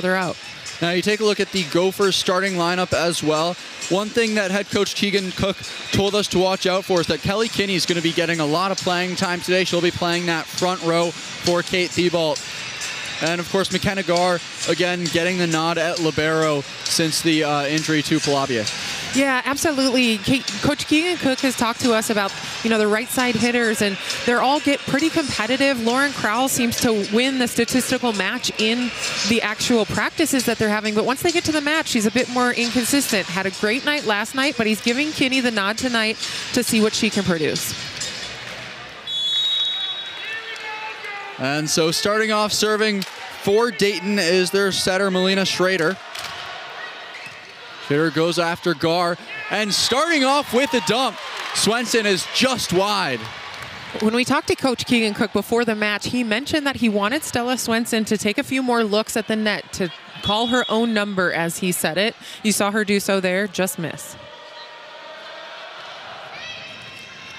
farther out. Now you take a look at the Gophers starting lineup as well. One thing that head coach Keegan Cook told us to watch out for is that Kelly Kinney is going to be getting a lot of playing time today. She'll be playing that front row for Kate Thibault. And of course, McKenna Gar, again, getting the nod at libero since the injury to Palabia. Yeah, absolutely. Coach Keegan Cook has talked to us about, the right side hitters, and they're all get pretty competitive. Lauren Crowell seems to win the statistical match in the actual practices that they're having, but once they get to the match, she's a bit more inconsistent. Had a great night last night, but he's giving Kinney the nod tonight to see what she can produce. And so starting off serving for Dayton is their setter, Melina Schrader. Schrader goes after Gar, and starting off with a dump, Swenson is just wide. When we talked to Coach Keegan Cook before the match, he mentioned that he wanted Stella Swenson to take a few more looks at the net, to call her own number, as he said it. You saw her do so there, just miss.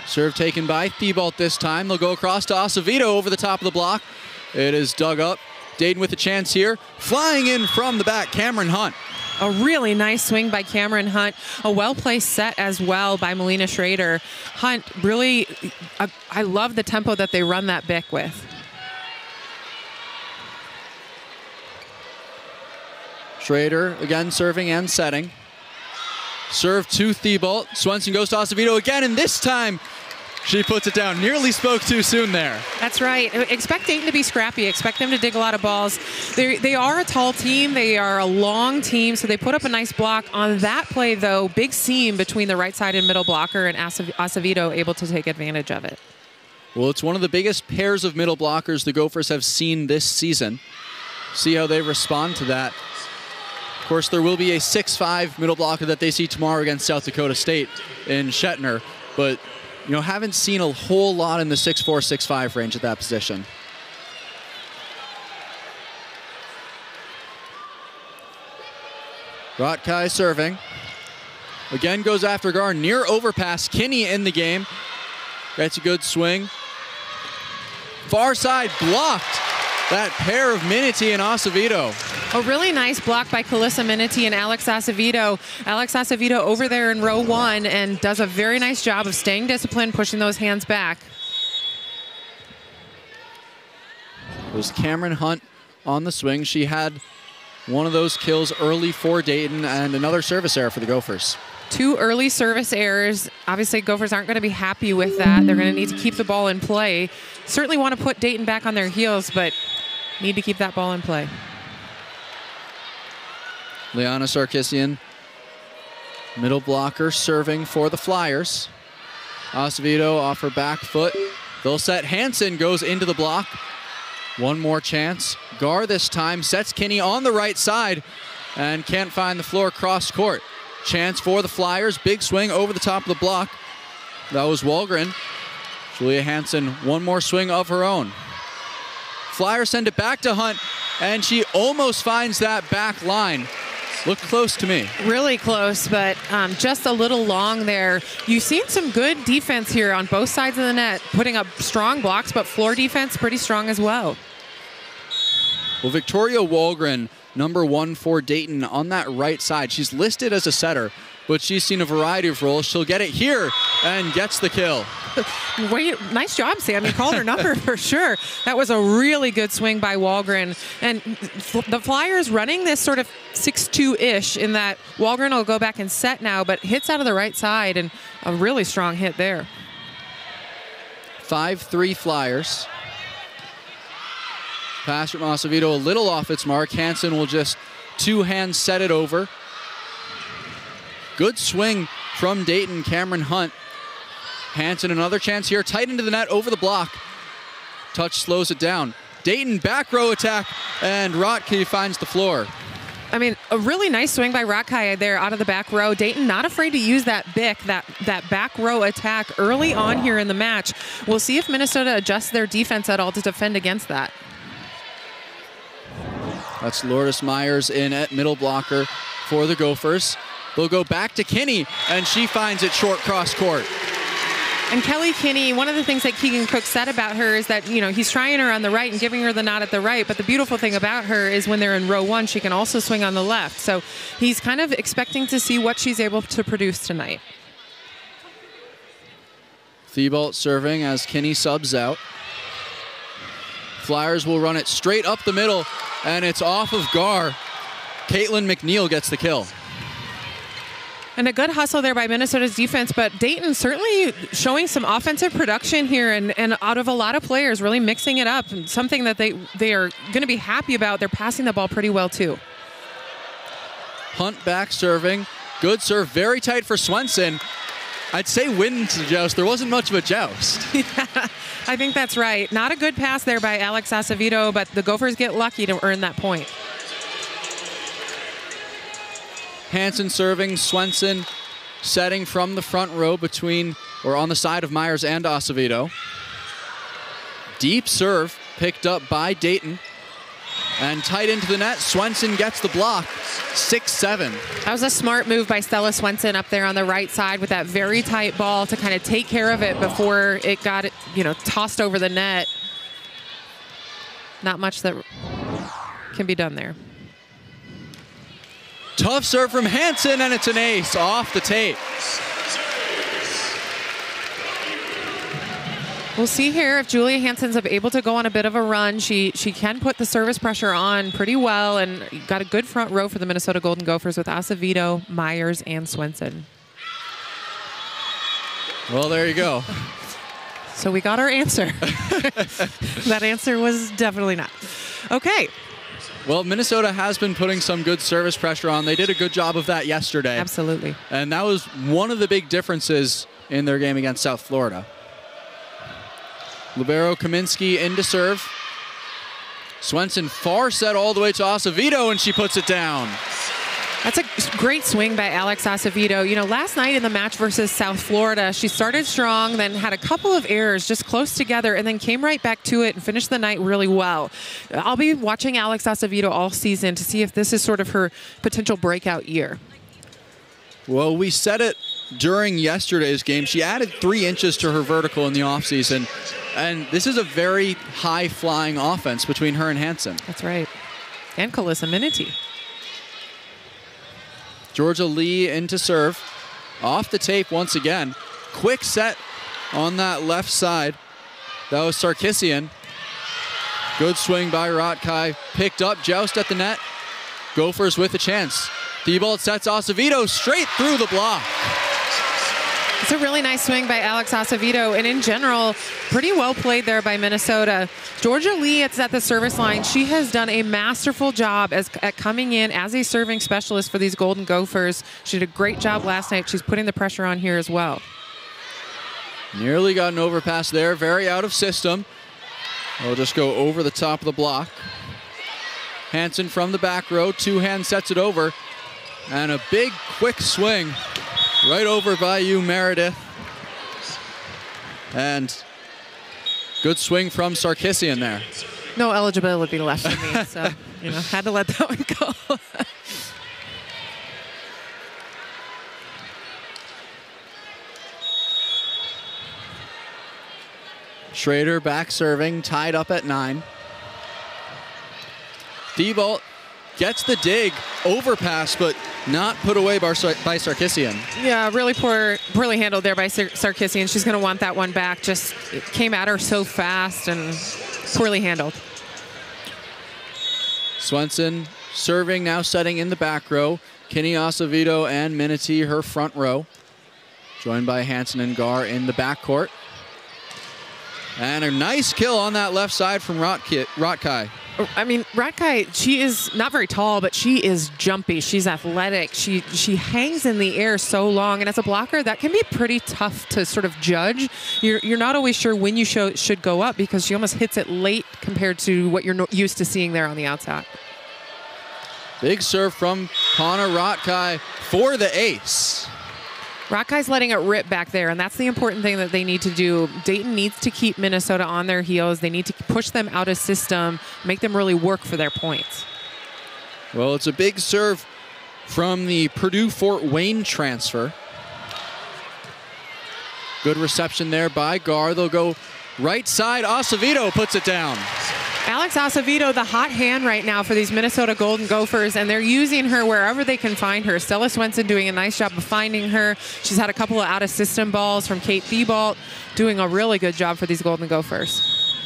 Serve taken by Thibault this time. They'll go across to Acevedo over the top of the block. It is dug up. Dayton with a chance here. Flying in from the back, Cameron Hunt. A really nice swing by Cameron Hunt. A well-placed set as well by Melina Schrader. Hunt really, I love the tempo that they run that Bic with. Schrader again serving and setting. Serve to Thibault. Swenson goes to Acevedo again, and this time she puts it down. Nearly spoke too soon there. That's right. Expect Dayton to be scrappy. Expect them to dig a lot of balls. They are a tall team. They are a long team, so they put up a nice block. On that play, though, big seam between the right side and middle blocker, and Acevedo able to take advantage of it. Well, it's one of the biggest pairs of middle blockers the Gophers have seen this season. See how they respond to that. Of course, there will be a 6'5" middle blocker that they see tomorrow against South Dakota State in Shetner, but haven't seen a whole lot in the 6'4", 6'5" range at that position. Rotkai serving. Again goes after Gar, near overpass. Kinney in the game. Gets a good swing. Far side blocked. That pair of Minity and Acevedo. A really nice block by Calissa Minity and Alex Acevedo. Alex Acevedo over there in row one and does a very nice job of staying disciplined, pushing those hands back. It was Cameron Hunt on the swing. She had one of those kills early for Dayton and another service error for the Gophers. 2 early service errors. Obviously, Gophers aren't going to be happy with that. They're going to need to keep the ball in play. Certainly want to put Dayton back on their heels, but need to keep that ball in play. Liana Sarkisian, middle blocker, serving for the Flyers. Acevedo off her back foot. They'll set. Hansen goes into the block. One more chance. Gar this time sets Kinney on the right side and can't find the floor cross court. Chance for the Flyers. Big swing over the top of the block. That was Wahlgren. Julia Hansen, one more swing of her own. Flyers send it back to Hunt, and she almost finds that back line. Looked close to me. Really close, but just a little long there. You've seen some good defense here on both sides of the net, putting up strong blocks, but floor defense pretty strong as well. Well, Victoria Wahlgren, number 1 for Dayton on that right side. She's listed as a setter, but she's seen a variety of roles. She'll get it here and gets the kill. Wait, nice job, Sam. You called her number for sure. That was a really good swing by Wahlgren. And the Flyers running this sort of 6-2-ish in that Wahlgren will go back and set now, but hits out of the right side, and a really strong hit there. 5-3 Flyers. Pass from Acevedo a little off its mark. Hansen will just two-hand set it over. Good swing from Dayton, Cameron Hunt. Hansen, another chance here, tight into the net, over the block. Touch slows it down. Dayton back row attack, and Rotke finds the floor. I mean, a really nice swing by Rotke there out of the back row. Dayton not afraid to use that Bic, that back row attack early on here in the match. We'll see if Minnesota adjusts their defense at all to defend against that. That's Lourdes Myers in at middle blocker for the Gophers. They'll go back to Kinney, and she finds it short cross court. And Kelly Kinney, one of the things that Keegan Cook said about her is that, you know, he's trying her on the right and giving her the nod at the right. But the beautiful thing about her is when they're in row one, she can also swing on the left. So he's kind of expecting to see what she's able to produce tonight. Thibault serving as Kinney subs out. Flyers will run it straight up the middle, and it's off of Gar. Caitlin McNeil gets the kill. And a good hustle there by Minnesota's defense, but Dayton certainly showing some offensive production here and out of a lot of players, really mixing it up. And something that they are going to be happy about. They're passing the ball pretty well, too. Hunt back serving. Good serve, very tight for Swenson. I'd say wins the joust. There wasn't much of a joust. Yeah, I think that's right. Not a good pass there by Alex Acevedo, but the Gophers get lucky to earn that point. Hansen serving, Swenson setting from the front row between, or on the side of Myers and Acevedo. Deep serve picked up by Dayton. And tight into the net, Swenson gets the block, 6-7. That was a smart move by Stella Swenson up there on the right side with that very tight ball to kind of take care of it before it got, you know, tossed over the net. Not much that can be done there. Tough serve from Hansen, and it's an ace off the tape. We'll see here if Julia Hansen's able to go on a bit of a run. She can put the service pressure on pretty well and got a good front row for the Minnesota Golden Gophers with Acevedo, Myers, and Swenson. Well, there you go. So we got our answer. That answer was definitely not. Okay. Well, Minnesota has been putting some good service pressure on. They did a good job of that yesterday. Absolutely. And that was one of the big differences in their game against South Florida. Libero Kaminsky in to serve. Swenson far set all the way to Acevedo, and she puts it down. That's a great swing by Alex Acevedo. You know, last night in the match versus South Florida, she started strong, then had a couple of errors just close together, and then came right back to it and finished the night really well. I'll be watching Alex Acevedo all season to see if this is sort of her potential breakout year. Well, we said it during yesterday's game. She added 3 inches to her vertical in the offseason, and this is a very high-flying offense between her and Hansen. That's right. And Calissa Minity. Georgia Lee in to serve. Off the tape once again. Quick set on that left side. That was Sarkisian. Good swing by Rotkai. Picked up, joust at the net. Gophers with a chance. Thibault sets Acevedo straight through the block. It's a really nice swing by Alex Acevedo, and in general, pretty well played there by Minnesota. Georgia Lee is at the service line. She has done a masterful job at coming in as a serving specialist for these Golden Gophers. She did a great job last night. She's putting the pressure on here as well. Nearly got an overpass there. Very out of system. We'll just go over the top of the block. Hansen from the back row. Two-hand sets it over. And a big, quick swing. Right over by you, Meredith. And good swing from Sarkisian there. No eligibility left for me, so you know, had to let that one go. Schrader back serving, tied up at 9. Thibault gets the dig, overpass, but not put away by Sarkisian. Yeah, really poorly handled there by Sarkisian. She's going to want that one back. Just it came at her so fast and poorly handled. Swenson serving, now setting in the back row. Kinney, Acevedo, and Minity, her front row. Joined by Hansen and Gar in the backcourt. And a nice kill on that left side from Rotkai. I mean, Rotkai, she is not very tall, but she is jumpy. She's athletic. She hangs in the air so long, and as a blocker, that can be pretty tough to sort of judge. You're not always sure when you should go up because she almost hits it late compared to what you're used to seeing there on the outside. Big serve from Connor Rotkai for the ace. Rockai's letting it rip back there, and that's the important thing that they need to do. Dayton needs to keep Minnesota on their heels. They need to push them out of system, make them really work for their points. Well, it's a big serve from the Purdue-Fort Wayne transfer. Good reception there by Gar. They'll go right side. Acevedo puts it down. Alex Acevedo, the hot hand right now for these Minnesota Golden Gophers, and they're using her wherever they can find her. Stella Swenson doing a nice job of finding her. She's had a couple of out-of-system balls from Kate Thibault, doing a really good job for these Golden Gophers.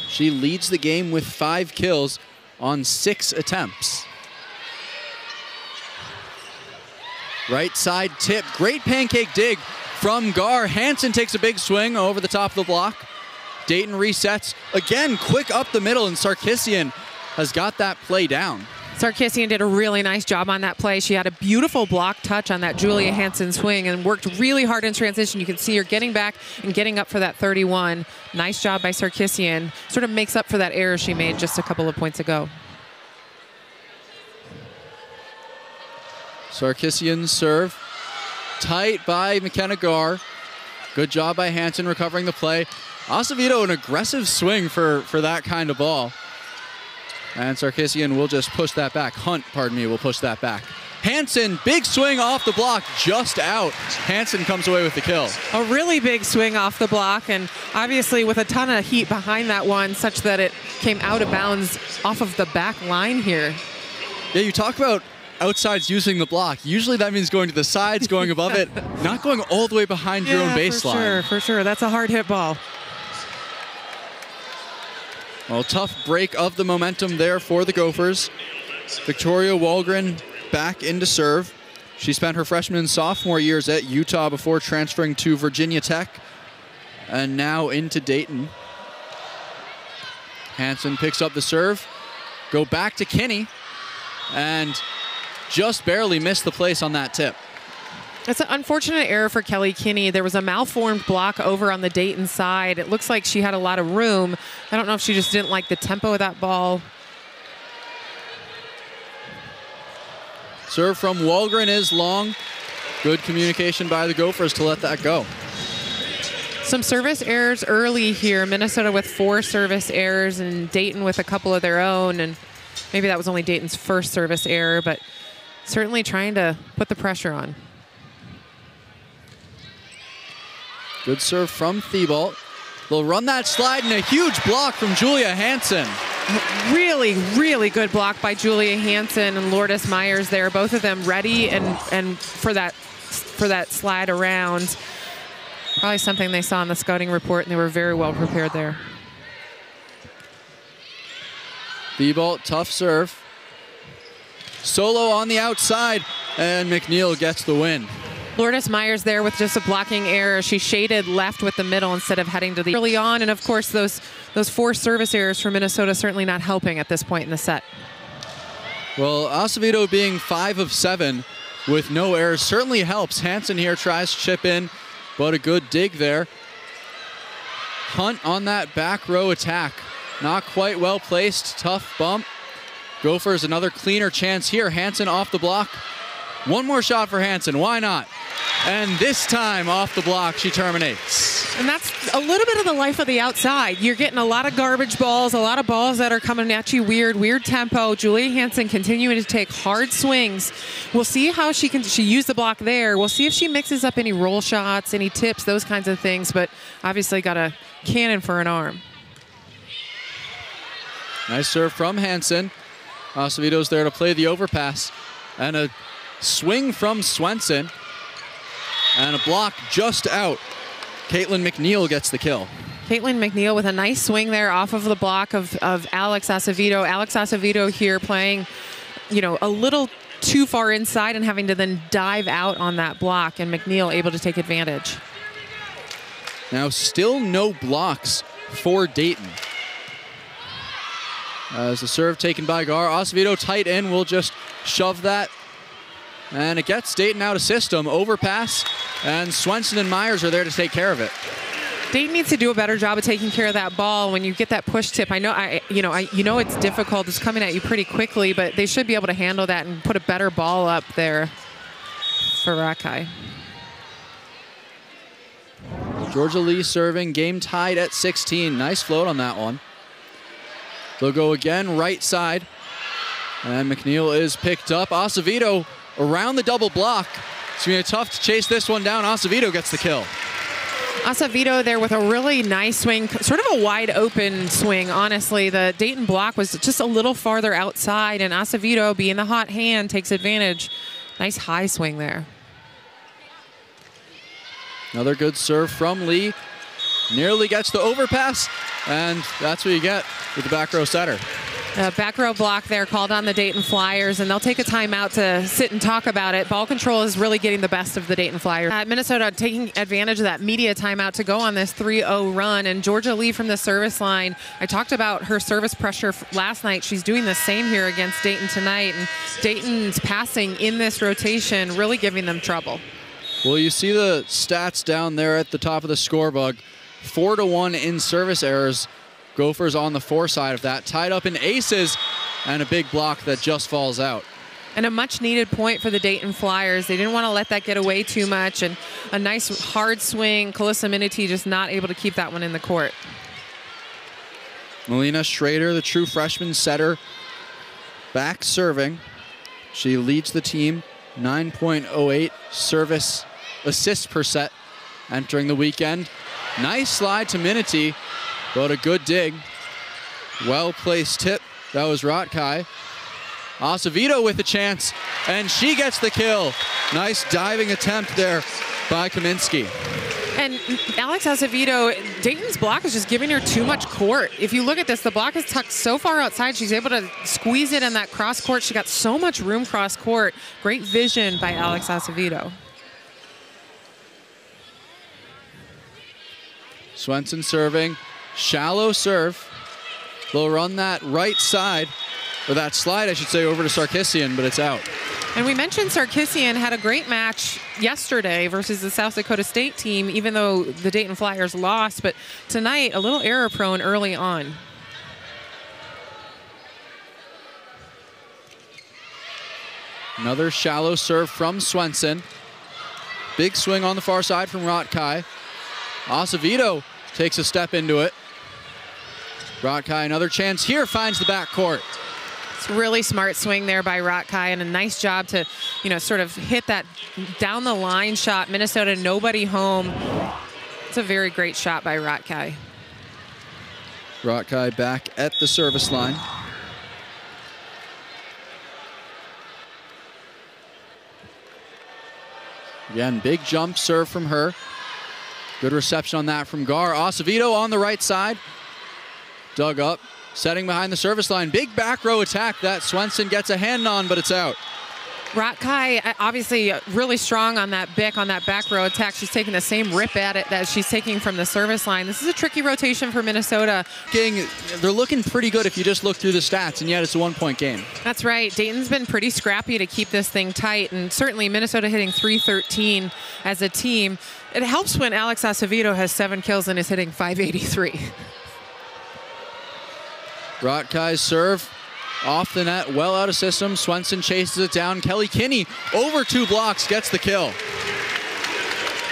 She leads the game with 5 kills on 6 attempts. Right side tip, great pancake dig from Gar. Hansen takes a big swing over the top of the block. Dayton resets. Again, quick up the middle, and Sarkisian has got that play down. Sarkisian did a really nice job on that play. She had a beautiful block touch on that Julia Hansen swing and worked really hard in transition. You can see her getting back and getting up for that 31. Nice job by Sarkisian. Sort of makes up for that error she made just a couple of points ago. Sarkisian's serve. Tight by McKenna Gar. Good job by Hansen recovering the play. Acevedo, an aggressive swing for that kind of ball. And Sarkisian will just push that back. Hunt, pardon me, will push that back. Hansen, big swing off the block, just out. Hansen comes away with the kill. A really big swing off the block, and obviously with a ton of heat behind that one, such that it came out of bounds off of the back line here. Yeah, you talk about outsides using the block. Usually that means going to the sides, going above it, not going all the way behind your own baseline. For sure. That's a hard hit ball. Well, tough break of the momentum there for the Gophers. Victoria Walgren back into serve. She spent her freshman and sophomore years at Utah before transferring to Virginia Tech, and now into Dayton. Hansen picks up the serve. Go back to Kinney, and just barely missed the place on that tip. It's an unfortunate error for Kelly Kinney. There was a malformed block over on the Dayton side. It looks like she had a lot of room. I don't know if she just didn't like the tempo of that ball. Serve from Walgren is long. Good communication by the Gophers to let that go. Some service errors early here. Minnesota with 4 service errors and Dayton with a couple of their own. And maybe that was only Dayton's first service error, but certainly trying to put the pressure on. Good serve from Thibault. They'll run that slide, and a huge block from Julia Hansen. Really, really good block by Julia Hansen and Lourdes Myers there. Both of them ready and for that slide around. Probably something they saw in the scouting report, and they were very well prepared there. Thibault, tough serve. Solo on the outside, and McNeil gets the win. Lourdes Myers there with just a blocking error. She shaded left with the middle instead of heading to the early on. And of course, those 4 service errors for Minnesota certainly not helping at this point in the set. Well, Acevedo being 5 of 7 with no errors certainly helps. Hansen here tries to chip in, but a good dig there. Hunt on that back row attack. Not quite well placed, tough bump. Gophers another cleaner chance here. Hansen off the block. One more shot for Hansen, why not? And this time off the block, she terminates. And that's a little bit of the life of the outside. You're getting a lot of garbage balls, a lot of balls that are coming at you weird tempo. Julia Hansen continuing to take hard swings. We'll see how she used the block there. We'll see if she mixes up any roll shots, any tips, those kinds of things, but obviously got a cannon for an arm. Nice serve from Hansen. Acevedo's there to play the overpass. And a swing from Swenson. And a block just out. Caitlin McNeil gets the kill. Caitlin McNeil with a nice swing there off of the block of Alex Acevedo. Alex Acevedo here playing, a little too far inside and having to then dive out on that block, and McNeil able to take advantage. Now still no blocks for Dayton. As the serve taken by Gar. Acevedo tight end will just shove that. And it gets Dayton out of system. Overpass. And Swenson and Myers are there to take care of it. Dayton needs to do a better job of taking care of that ball when you get that push tip. I know it's difficult. It's coming at you pretty quickly, but they should be able to handle that and put a better ball up there for Rakai. Georgia Lee serving. Game tied at 16. Nice float on that one. They'll go again right side. And McNeil is picked up. Acevedo around the double block. It's going to be tough to chase this one down. Acevedo gets the kill. Acevedo there with a really nice swing, sort of a wide open swing, honestly. The Dayton block was just a little farther outside, and Acevedo, being the hot hand, takes advantage. Nice high swing there. Another good serve from Lee. Nearly gets the overpass, and that's what you get with the back row setter. Back row block there called on the Dayton Flyers, and they'll take a timeout to sit and talk about it. Ball control is really getting the best of the Dayton Flyers. Minnesota taking advantage of that media timeout to go on this 3-0 run, and Georgia Lee from the service line. I talked about her service pressure last night. She's doing the same here against Dayton tonight, and Dayton's passing in this rotation really giving them trouble. Well, you see the stats down there at the top of the scorebook. 4-1 in service errors. Gophers on the 4 side of that, tied up in aces, and a big block that just falls out. And a much-needed point for the Dayton Flyers. They didn't want to let that get away too much, and a nice hard swing. Calissa Minity just not able to keep that one in the court. Melina Schrader, the true freshman setter, back serving. She leads the team, 9.08 service assists per set entering the weekend. Nice slide to Minity. But a good dig. Well-placed tip. That was Rotkai. Acevedo with a chance, and she gets the kill. Nice diving attempt there by Kaminsky. And Alex Acevedo, Dayton's block is just giving her too much court. If you look at this, the block is tucked so far outside, she's able to squeeze it in that cross court. She got so much room cross court. Great vision by Alex Acevedo. Swenson serving. Shallow serve. They'll run that right side, or that slide, I should say, over to Sarkisian, but it's out. And we mentioned Sarkisian had a great match yesterday versus the South Dakota State team, even though the Dayton Flyers lost. But tonight, a little error prone early on. Another shallow serve from Swenson. Big swing on the far side from Rotkai. Acevedo takes a step into it. Rotkai, another chance here, finds the backcourt. It's a really smart swing there by Rotkai, and a nice job to, sort of hit that down the line shot. Minnesota, nobody home. It's a very great shot by Rotkai. Rotkai back at the service line. Again, big jump serve from her. Good reception on that from Gar. Acevedo on the right side. Dug up, setting behind the service line. Big back row attack that Swenson gets a hand on, but it's out. Rotkai obviously really strong on that Bick, on that back row attack. She's taking the same rip at it that she's taking from the service line. This is a tricky rotation for Minnesota. They're looking pretty good if you just look through the stats, and yet it's a 1-point game. That's right. Dayton's been pretty scrappy to keep this thing tight, and certainly Minnesota hitting 313 as a team. It helps when Alex Acevedo has 7 kills and is hitting 583. Rotkai's serve off the net, well out of system. Swenson chases it down. Kelly Kinney over 2 blocks, gets the kill.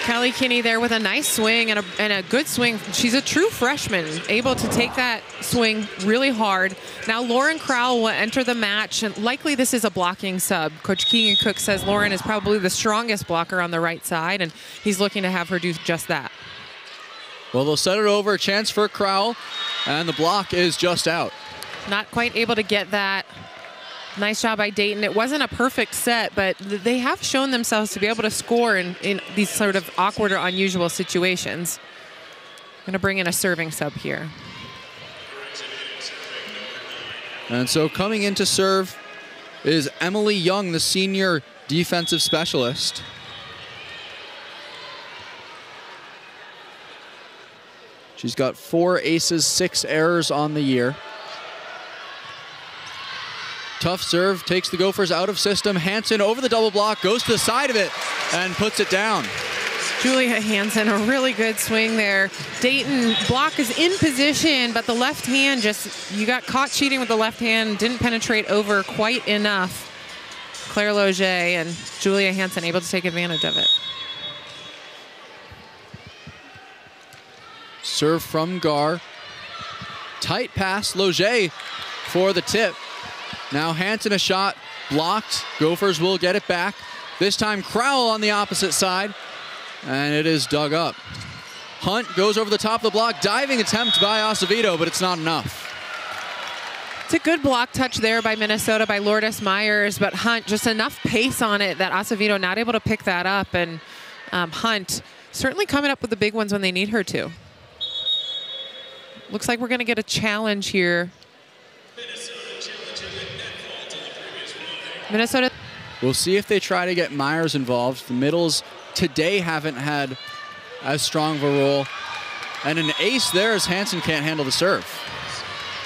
Kelly Kinney there with a nice swing and a good swing. She's a true freshman, able to take that swing really hard. Now Lauren Crowell will enter the match, and likely this is a blocking sub. Coach Keegan Cook says Lauren is probably the strongest blocker on the right side, and he's looking to have her do just that. Well, they'll set it over, a chance for Crowell, and the block is just out. Not quite able to get that. Nice job by Dayton. It wasn't a perfect set, but they have shown themselves to be able to score in these sort of awkward or unusual situations. Going to bring in a serving sub here. And so coming in to serve is Emily Young, the senior defensive specialist. She's got 4 aces, 6 errors on the year. Tough serve, takes the Gophers out of system. Hansen over the double block, goes to the side of it, and puts it down. Julia Hansen, a really good swing there. Dayton block is in position, but the left hand you got caught cheating with the left hand, didn't penetrate over quite enough. Claire Loge and Julia Hansen able to take advantage of it. Serve from Gar. Tight pass, Loge for the tip. Now Hansen a shot, blocked. Gophers will get it back. This time Crowell on the opposite side, and it is dug up. Hunt goes over the top of the block. Diving attempt by Acevedo, but it's not enough. It's a good block touch there by Minnesota, by Lourdes Myers, but Hunt, just enough pace on it that Acevedo not able to pick that up. And Hunt certainly coming up with the big ones when they need her to. Looks like we're going to get a challenge here. Minnesota. We'll see if they try to get Myers involved. The middles today haven't had as strong of a role. And an ace there as Hansen can't handle the serve.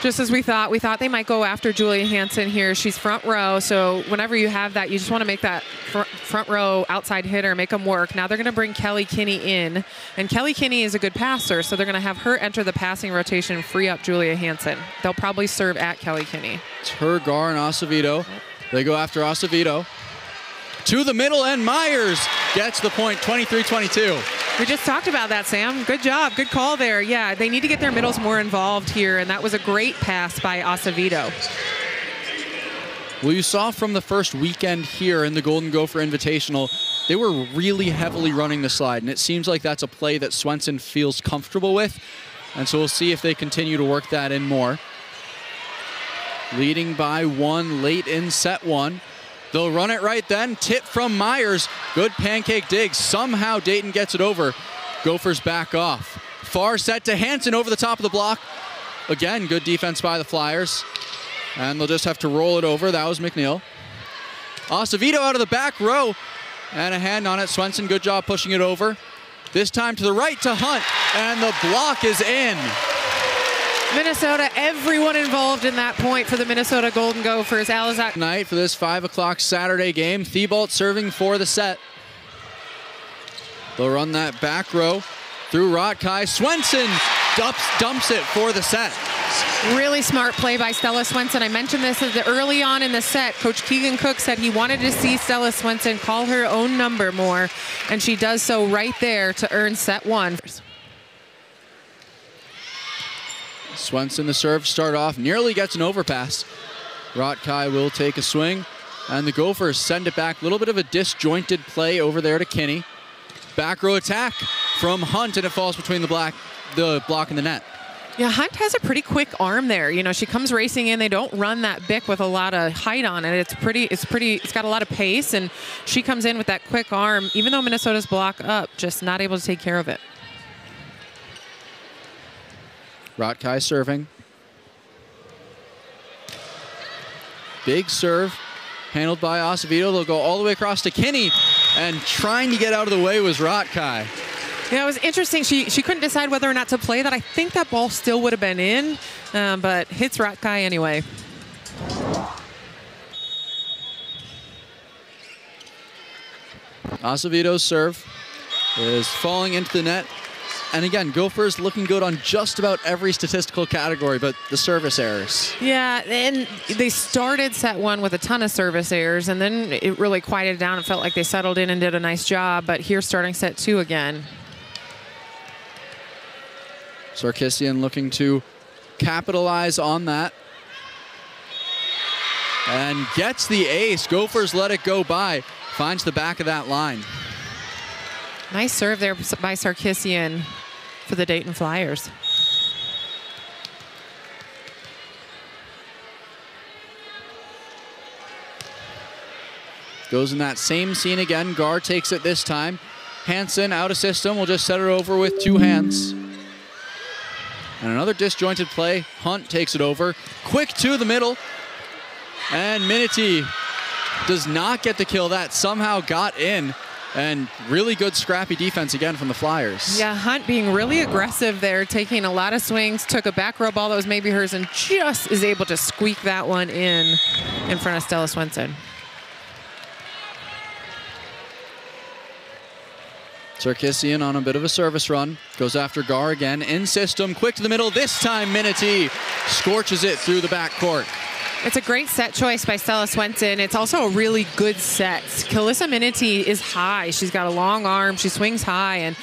Just as we thought they might go after Julia Hansen here. She's front row, so whenever you have that, you just want to make that front row outside hitter, make them work. Now they're going to bring Kelly Kinney in, and Kelly Kinney is a good passer, so they're going to have her enter the passing rotation, free up Julia Hansen. They'll probably serve at Kelly Kinney. It's her, Gar, and Acevedo. They go after Acevedo. To the middle, and Myers gets the point, 23-22. We just talked about that, Sam. Good job. Good call there. Yeah, they need to get their middles more involved here, and that was a great pass by Acevedo. Well, you saw from the first weekend here in the Golden Gopher Invitational, they were really heavily running the slide, and it seems like that's a play that Swenson feels comfortable with, and so we'll see if they continue to work that in more. Leading by 1 late in set 1. They'll run it right then. Tip from Myers. Good pancake dig. Somehow Dayton gets it over. Gophers back off. Far set to Hansen over the top of the block. Again, good defense by the Flyers. And they'll just have to roll it over. That was McNeil. Acevedo out of the back row. And a hand on it. Swenson, good job pushing it over. This time to the right to Hunt. And the block is in. Minnesota, everyone involved in that point for the Minnesota Golden Gophers. Alizak night for this 5 o'clock Saturday game. Thibault serving for the set. They'll run that back row through Rotkai. Swenson dumps it for the set. Really smart play by Stella Swenson. I mentioned this early on in the set. Coach Keegan Cook said he wanted to see Stella Swenson call her own number more, and she does so right there to earn set 1. Swenson, the serve, start off, nearly gets an overpass. Rotkai will take a swing, and the Gophers send it back. A little bit of a disjointed play over there to Kinney. Back row attack from Hunt, and it falls between the block and the net. Yeah, Hunt has a pretty quick arm there. You know, she comes racing in. They don't run that bic with a lot of height on it. It's got a lot of pace, and she comes in with that quick arm, even though Minnesota's block up, just not able to take care of it. Rotkai serving. Big serve handled by Acevedo. They'll go all the way across to Kinney, and trying to get out of the way was Rotkai. Yeah, it was interesting. She couldn't decide whether or not to play that. I think that ball still would have been in, but hits Rotkai anyway. Acevedo's serve is falling into the net. And again, Gophers looking good on just about every statistical category, but the service errors. Yeah, and they started set 1 with a ton of service errors, and then it really quieted down. It felt like they settled in and did a nice job, but here starting set 2 again. Sarkisian looking to capitalize on that. And gets the ace. Gophers let it go by. Finds the back of that line. Nice serve there by Sarkisian for the Dayton Flyers. Goes in that same scene again. Gar takes it this time. Hansen out of system. Will just set it over with 2 hands. And another disjointed play. Hunt takes it over. Quick to the middle. And Minity does not get the kill. That somehow got in. And really good scrappy defense again from the Flyers. Yeah, Hunt being really aggressive there, taking a lot of swings, took a back row ball that was maybe hers, and just is able to squeak that one in front of Stella Swenson. Sarkisian on a bit of a service run. Goes after Gar again. In system, quick to the middle. This time Minity scorches it through the backcourt. It's a great set choice by Stella Swenson. It's also a really good set. Kalissa Minity is high. She's got a long arm. She swings high, and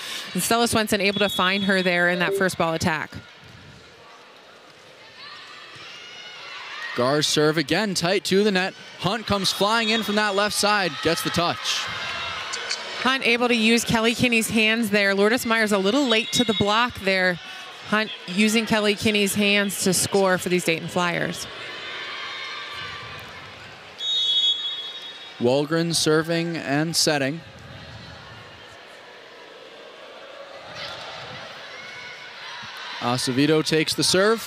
Stella Swenson able to find her there in that first ball attack. Gar's serve again, tight to the net. Hunt comes flying in from that left side, gets the touch. Hunt able to use Kelly Kinney's hands there. Lourdes Myers a little late to the block there. Hunt using Kelly Kinney's hands to score for these Dayton Flyers. Walgren serving and setting. Acevedo takes the serve.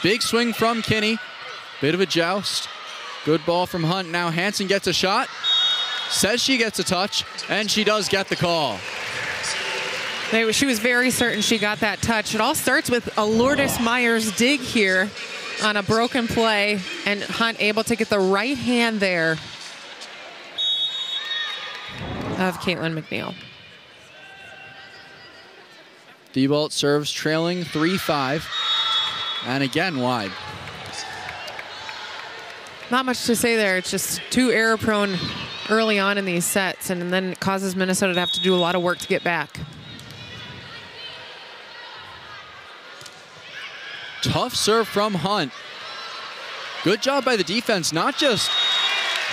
Big swing from Kinney. Bit of a joust. Good ball from Hunt. Now Hansen gets a shot. Says she gets a touch, and she does get the call. She was very certain she got that touch. It all starts with a Lourdes Myers dig here on a broken play, and Hunt able to get the right hand there of Caitlin McNeil. Thibault serves trailing 3-5, and again wide. Not much to say there. It's just too error-prone early on in these sets, and then it causes Minnesota to have to do a lot of work to get back. Tough serve from Hunt. Good job by the defense, not just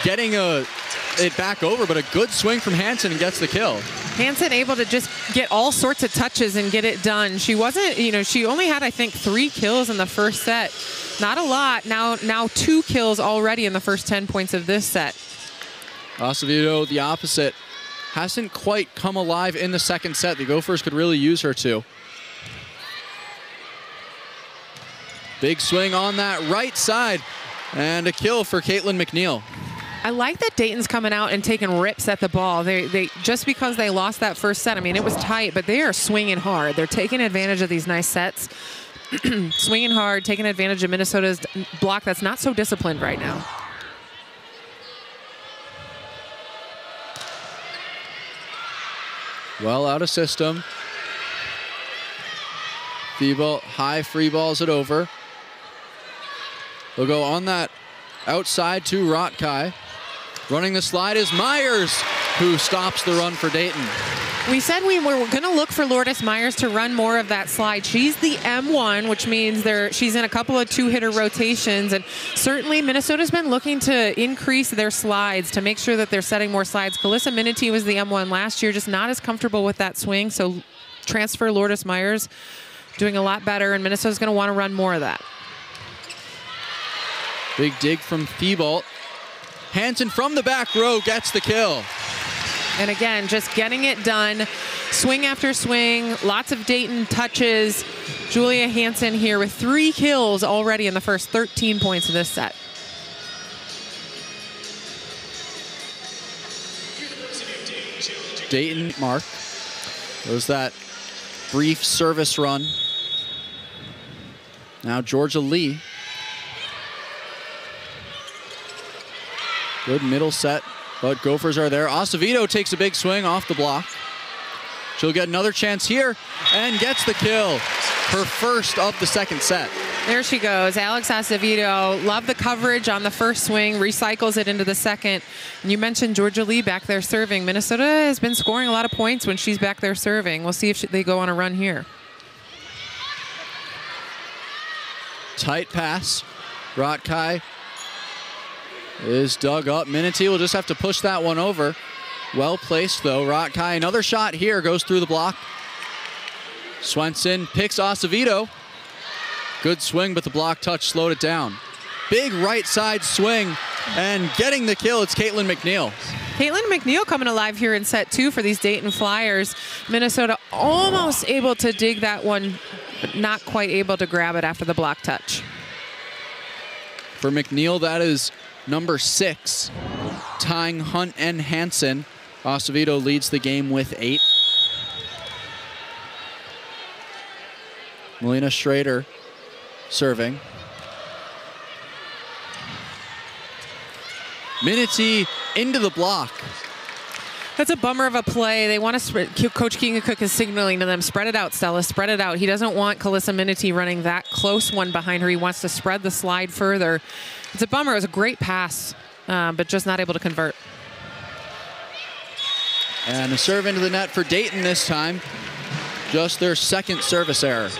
getting it back over, but a good swing from Hansen and gets the kill. Hansen able to just get all sorts of touches and get it done. She wasn't, she only had, I think, 3 kills in the first set. Not a lot. Now 2 kills already in the first 10 points of this set. Acevedo, the opposite, hasn't quite come alive in the second set. The Gophers could really use her to. Big swing on that right side, and a kill for Caitlin McNeil. I like that Dayton's coming out and taking rips at the ball. They just because they lost that first set, I mean, it was tight, but they are swinging hard. They're taking advantage of these nice sets, swinging hard, taking advantage of Minnesota's block that's not so disciplined right now. Well out of system. Thibault high free balls it over. They'll go on that outside to Rotkai. Running the slide is Myers, who stops the run for Dayton. We said we were going to look for Lourdes Myers to run more of that slide. She's the M1, which means she's in a couple of 2-hitter rotations. And certainly Minnesota's been looking to increase their slides to make sure that they're setting more slides. Calissa Minity was the M1 last year, just not as comfortable with that swing. So transfer Lourdes Myers, doing a lot better, and Minnesota's going to want to run more of that. Big dig from Thibault. Hansen from the back row gets the kill. And again, just getting it done. Swing after swing, lots of Dayton touches. Julia Hansen here with 3 kills already in the first 13 points of this set. Dayton mark. There's that brief service run. Now Georgia Lee. Good middle set, but Gophers are there. Acevedo takes a big swing off the block. She'll get another chance here and gets the kill. Her first of the second set. There she goes, Alex Acevedo. Love the coverage on the first swing, recycles it into the second. And you mentioned Georgia Lee back there serving. Minnesota has been scoring a lot of points when she's back there serving. We'll see if they go on a run here. Tight pass. Rotkai is dug up. Minity will just have to push that one over. Well placed though. Rotkai, another shot here, goes through the block. Swenson picks Acevedo. Good swing, but the block touch slowed it down. Big right side swing, and getting the kill, it's Caitlin McNeil. Caitlin McNeil coming alive here in set 2 for these Dayton Flyers. Minnesota almost able to dig that one, but not quite able to grab it after the block touch. For McNeil, that is number 6, tying Hunt and Hansen. Acevedo leads the game with 8. Melina Schrader serving. Minity into the block. That's a bummer of a play. They want to spread. Coach Keegan Cook is signaling to them, spread it out, Stella, spread it out. He doesn't want Calissa Minity running that close one behind her. He wants to spread the slide further. It's a bummer. It was a great pass, but just not able to convert. And a serve into the net for Dayton this time. Just their second service error.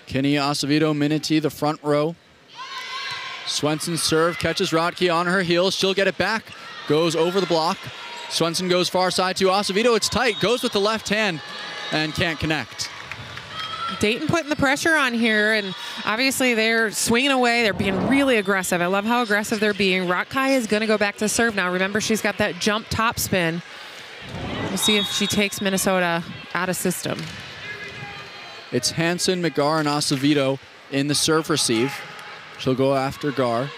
Kinney, Acevedo, Minity, the front row. Swenson serve, catches Rotke on her heels. She'll get it back, goes over the block. Swenson goes far side to Acevedo. It's tight, goes with the left hand and can't connect. Dayton putting the pressure on here, and obviously they're swinging away. They're being really aggressive. I love how aggressive they're being. Rotke is going to go back to serve now. Remember, she's got that jump top spin. We'll see if she takes Minnesota out of system. It's Hansen, McGarr, and Acevedo in the serve receive. She'll go after Gar.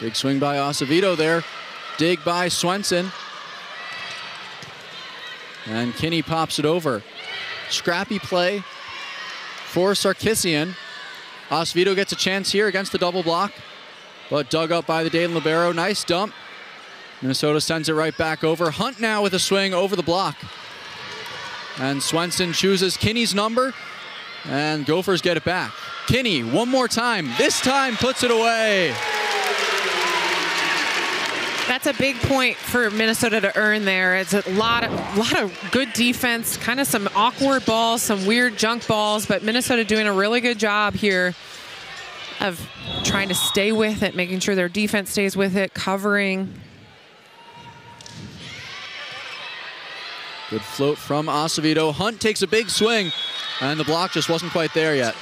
Big swing by Acevedo there. Dig by Swenson. And Kinney pops it over. Scrappy play for Sarkisian. Acevedo gets a chance here against the double block, but dug up by the Dayton libero. Nice dump. Minnesota sends it right back over. Hunt now with a swing over the block. And Swenson chooses Kinney's number, and Gophers get it back. Kinney, one more time. This time puts it away. That's a big point for Minnesota to earn there. It's a lot of good defense, kind of some awkward balls, some weird junk balls, but Minnesota doing a really good job here of trying to stay with it, making sure their defense stays with it, covering. Good float from Acevedo. Hunt takes a big swing, and the block just wasn't quite there yet.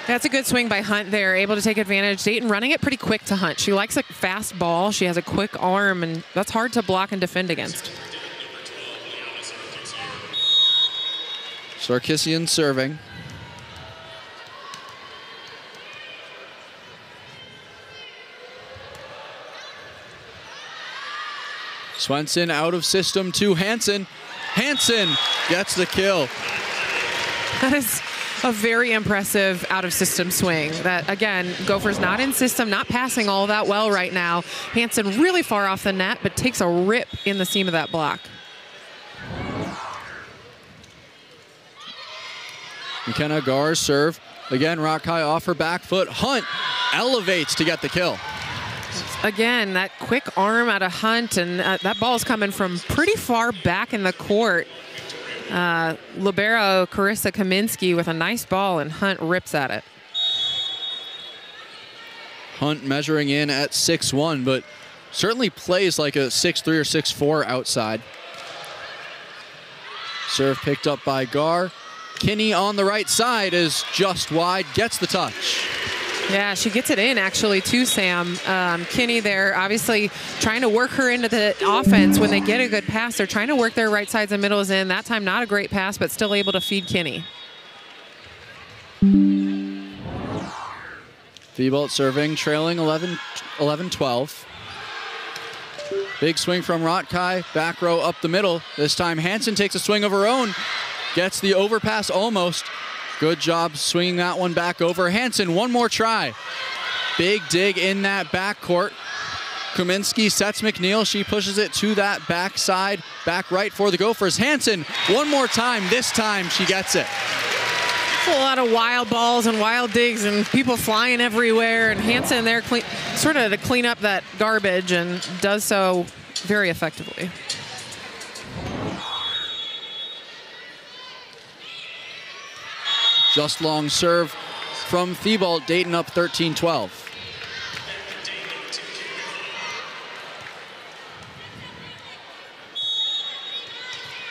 That's a good swing by Hunt there, able to take advantage. Dayton running it pretty quick to Hunt. She likes a fast ball. She has a quick arm, and that's hard to block and defend against. Sarkisian serving. Swenson out of system to Hansen. Hansen gets the kill. That is a very impressive out-of-system swing. That, again, Gophers not in system, not passing all that well right now. Hansen really far off the net, but takes a rip in the seam of that block. McKenna Gar's serve. Again, Rotke off her back foot. Hunt elevates to get the kill. Again, that quick arm out of Hunt, and that ball is coming from pretty far back in the court. Libero Carissa Kaminsky with a nice ball, and Hunt rips at it. Hunt measuring in at 6'1", but certainly plays like a 6'3" or 6'4" outside. Serve picked up by Gar. Kinney on the right side is just wide, gets the touch. Yeah, she gets it in actually too, Sam. Kinney there obviously trying to work her into the offense. When they get a good pass, they're trying to work their right sides and middles in. That time not a great pass, but still able to feed Kinney. Thibault serving, trailing 11-12. Big swing from Rotke, back row up the middle. This time Hansen takes a swing of her own, gets the overpass almost. Good job swinging that one back over. Hansen, one more try. Big dig in that backcourt. Kaminsky sets McNeil. She pushes it to that backside, back right for the Gophers. Hansen, one more time. This time she gets it. A lot of wild balls and wild digs and people flying everywhere. And Hansen there sort of to clean up that garbage, and does so very effectively. Just long serve from Thibault. Dayton up 13-12.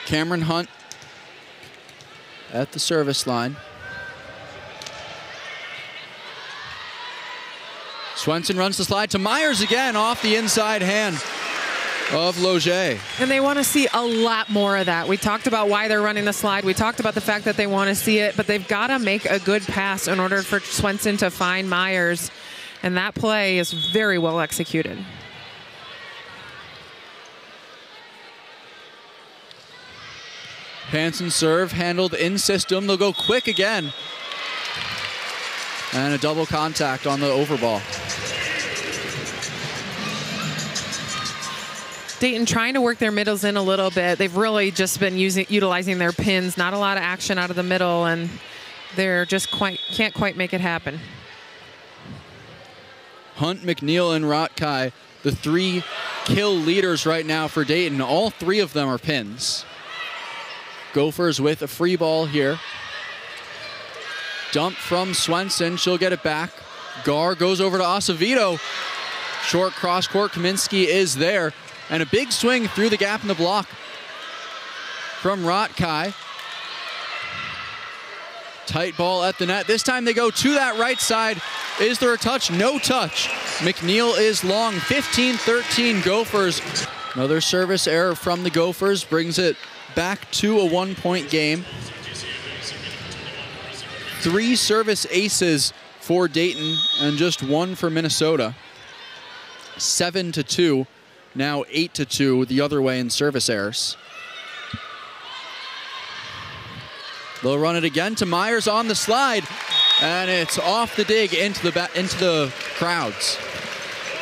Cameron Hunt at the service line. Swenson runs the slide to Myers again off the inside hand of Loger. And they want to see a lot more of that. We talked about why they're running the slide. We talked about the fact that they want to see it, but they've got to make a good pass in order for Swenson to find Myers. And that play is very well executed. Hansen serve handled in system. They'll go quick again. And a double contact on the overball. Dayton trying to work their middles in a little bit. They've really just been utilizing their pins. Not a lot of action out of the middle, and they're just can't quite make it happen. Hunt, McNeil, and Rotke, the three kill leaders right now for Dayton. All three of them are pins. Gophers with a free ball here. Dump from Swenson. She'll get it back. Gar goes over to Acevedo. Short cross court. Kaminsky is there. And a big swing through the gap in the block from Rotkai. Tight ball at the net. This time they go to that right side. Is there a touch? No touch. McNeil is long. 15-13 Gophers. Another service error from the Gophers brings it back to a 1-point game. 3 service aces for Dayton and just 1 for Minnesota. 7-2. Now 8-2 the other way in service errors. They'll run it again to Myers on the slide, and it's off the dig into the crowds.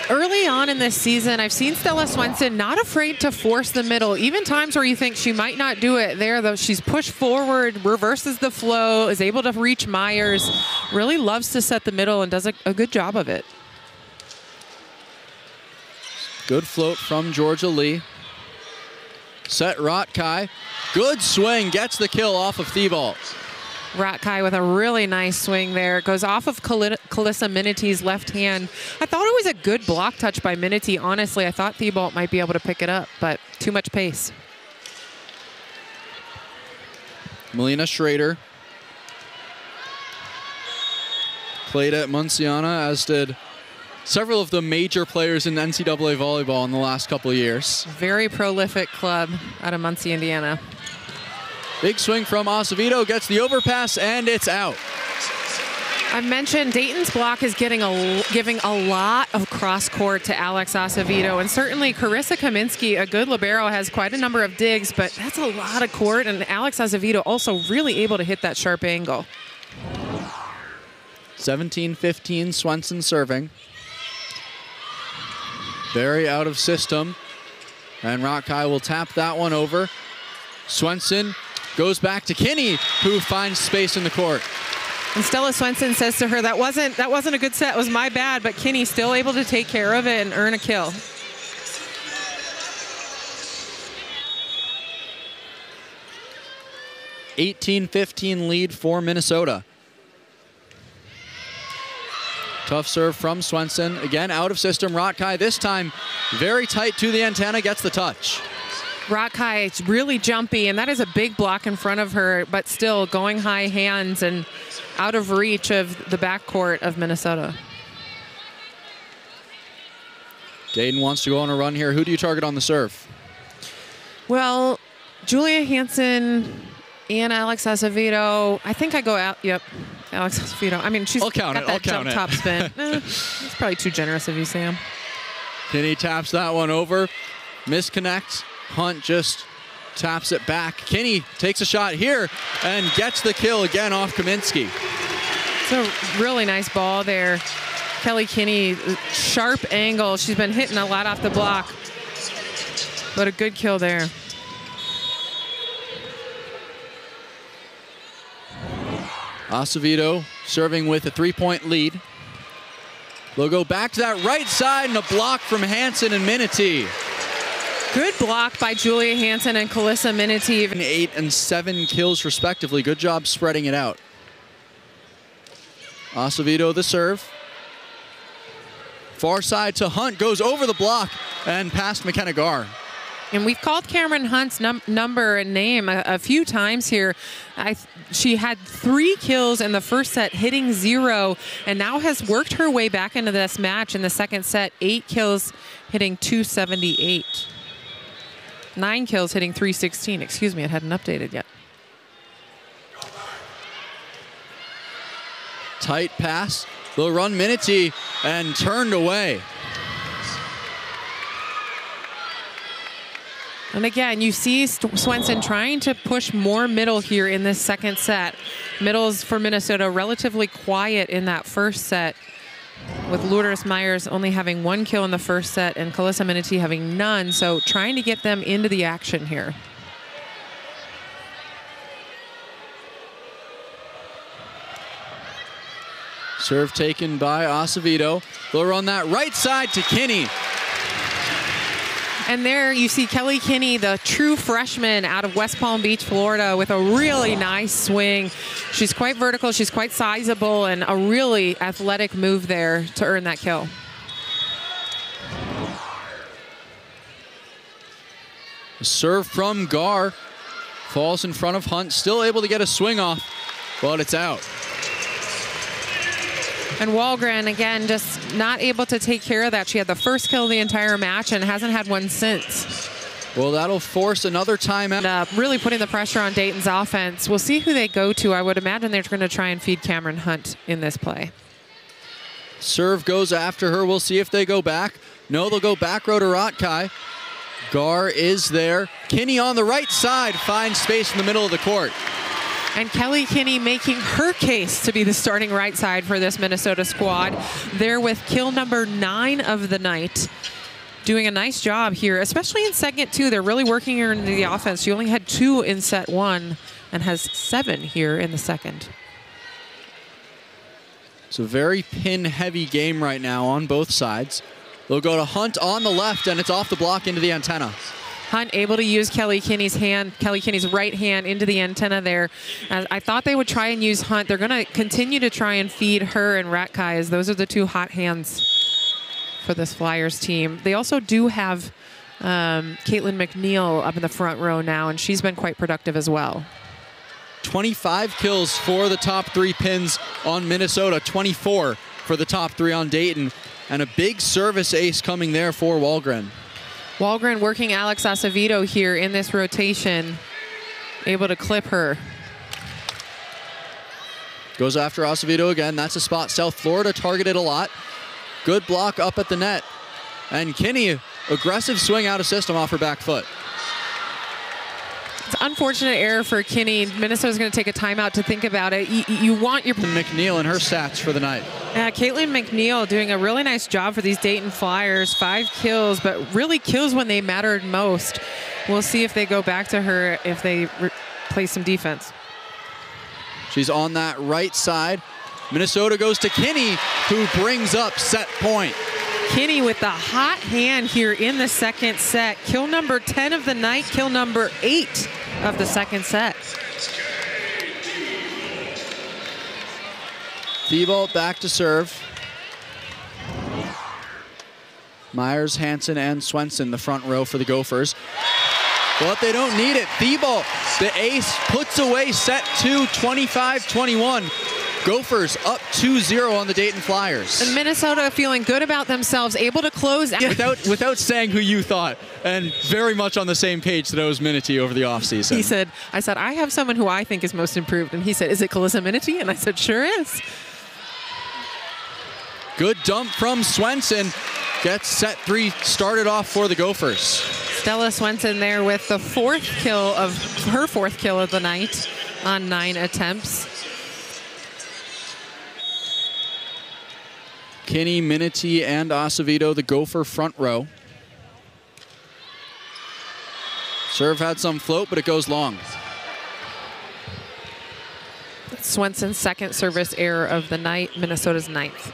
Early on in this season, I've seen Stella Swenson not afraid to force the middle. Even times where you think she might not do it there, though, she's pushed forward, reverses the flow, is able to reach Myers, really loves to set the middle and does a good job of it. Good float from Georgia Lee. Set Rotkai. Good swing, gets the kill off of Thibault. Rotkai with a really nice swing there. Goes off of Kalissa Minity's left hand. I thought it was a good block touch by Minity. Honestly, I thought Thibault might be able to pick it up, but too much pace. Melina Schrader played at Munciana, as did several of the major players in NCAA volleyball in the last couple of years. Very prolific club out of Muncie, Indiana. Big swing from Acevedo, gets the overpass, and it's out. I mentioned Dayton's block is giving a lot of cross court to Alex Acevedo, and certainly Carissa Kaminsky, a good libero, has quite a number of digs, but that's a lot of court, and Alex Acevedo also really able to hit that sharp angle. 17-15, Swenson serving. Very out of system, and Rotkai will tap that one over. Swenson goes back to Kinney, who finds space in the court. And Stella Swenson says to her, that wasn't a good set, it was my bad, but Kinney still able to take care of it and earn a kill. (18-15) lead for Minnesota. Tough serve from Swenson. Again, out of system. Rotkai this time very tight to the antenna, gets the touch. Rotkai, it's really jumpy, and that is a big block in front of her, but still going high hands and out of reach of the backcourt of Minnesota. Dayton wants to go on a run here. Who do you target on the serve? Well, Julia Hansen and Alex Acevedo. I think I go out. Yep, Alex Acevedo. I mean, she's got that jump top spin. That's probably too generous of you, Sam. Kinney taps that one over. Misconnect. Hunt just taps it back. Kinney takes a shot here and gets the kill again off Kaminsky. It's a really nice ball there. Kelly Kinney, sharp angle. She's been hitting a lot off the block, but a good kill there. Acevedo serving with a 3-point lead. They'll go back to that right side, and a block from Hansen and Minity. Good block by Julia Hansen and Kalissa Minity. 8 and 7 kills respectively. Good job spreading it out. Acevedo the serve. Far side to Hunt, goes over the block and past McKenna Gar. And we've called Cameron Hunt's number and name a few times here. She had 3 kills in the first set, hitting 0, and now has worked her way back into this match in the second set. 8 kills, hitting 278. 9 kills, hitting 316. Excuse me, it hadn't updated yet. Tight pass. They'll run Minity and turned away. And again, you see Swenson trying to push more middle here in this second set. Middles for Minnesota relatively quiet in that first set, with Lourdes Myers only having 1 kill in the first set and Kalissa Minity having none. So trying to get them into the action here. Serve taken by Acevedo. They'll run that right side to Kinney. And there you see Kelly Kinney, the true freshman out of West Palm Beach, Florida, with a really nice swing. She's quite vertical, she's quite sizable, and a really athletic move there to earn that kill. Serve from Gar. Falls in front of Hunt, still able to get a swing off, but it's out. And Wahlgren, again, just not able to take care of that. She had the first kill of the entire match and hasn't had one since. Well, that'll force another timeout. And, really putting the pressure on Dayton's offense. We'll see who they go to. I would imagine they're going to try and feed Cameron Hunt in this play. Serve goes after her. We'll see if they go back. No, they'll go back row to Rotkai. Gar is there. Kinney on the right side finds space in the middle of the court. And Kelly Kinney making her case to be the starting right side for this Minnesota squad. There with kill number 9 of the night. Doing a nice job here, especially in second two. They're really working her into the offense. She only had 2 in set 1 and has 7 here in the second. It's a very pin-heavy game right now on both sides. They'll go to Hunt on the left, and it's off the block into the antenna. Hunt able to use Kelly Kinney's right hand into the antenna there. I thought they would try and use Hunt. They're going to continue to try and feed her and Ratkai, as those are the 2 hot hands for this Flyers team. They also do have Caitlin McNeil up in the front row now, and she's been quite productive as well. 25 kills for the top 3 pins on Minnesota, 24 for the top 3 on Dayton, and a big service ace coming there for Wahlgren. Wahlgren working Alex Acevedo here in this rotation, able to clip her. Goes after Acevedo again. That's a spot South Florida targeted a lot. Good block up at the net. And Kinney, aggressive swing out of system off her back foot. It's an unfortunate error for Kinney. Minnesota's going to take a timeout to think about it. You want your... McNeil and her stats for the night. Caitlin McNeil doing a really nice job for these Dayton Flyers. 5 kills, but really kills when they mattered most. We'll see if they go back to her if they play some defense. She's on that right side. Minnesota goes to Kinney, who brings up set point. Kinney with the hot hand here in the second set. Kill number 10 of the night, kill number 8 of the second set. Thibault back to serve. Myers, Hansen, and Swenson the front row for the Gophers. But they don't need it. Thibault, the ace, puts away set 2, 25-21. Gophers up 2-0 on the Dayton Flyers. And Minnesota feeling good about themselves, able to close out. Without saying who you thought, and very much on the same page that I was Minity over the offseason. He said, I said, I have someone who I think is most improved. And he said, is it Calissa Minity? And I said, sure is. Good dump from Swenson. Gets set 3 started off for the Gophers. Stella Swenson there with the her fourth kill of the night on 9 attempts. Kinney, Minity, and Acevedo, the Gopher front row. Serve had some float, but it goes long. Swenson's second service error of the night, Minnesota's 9th.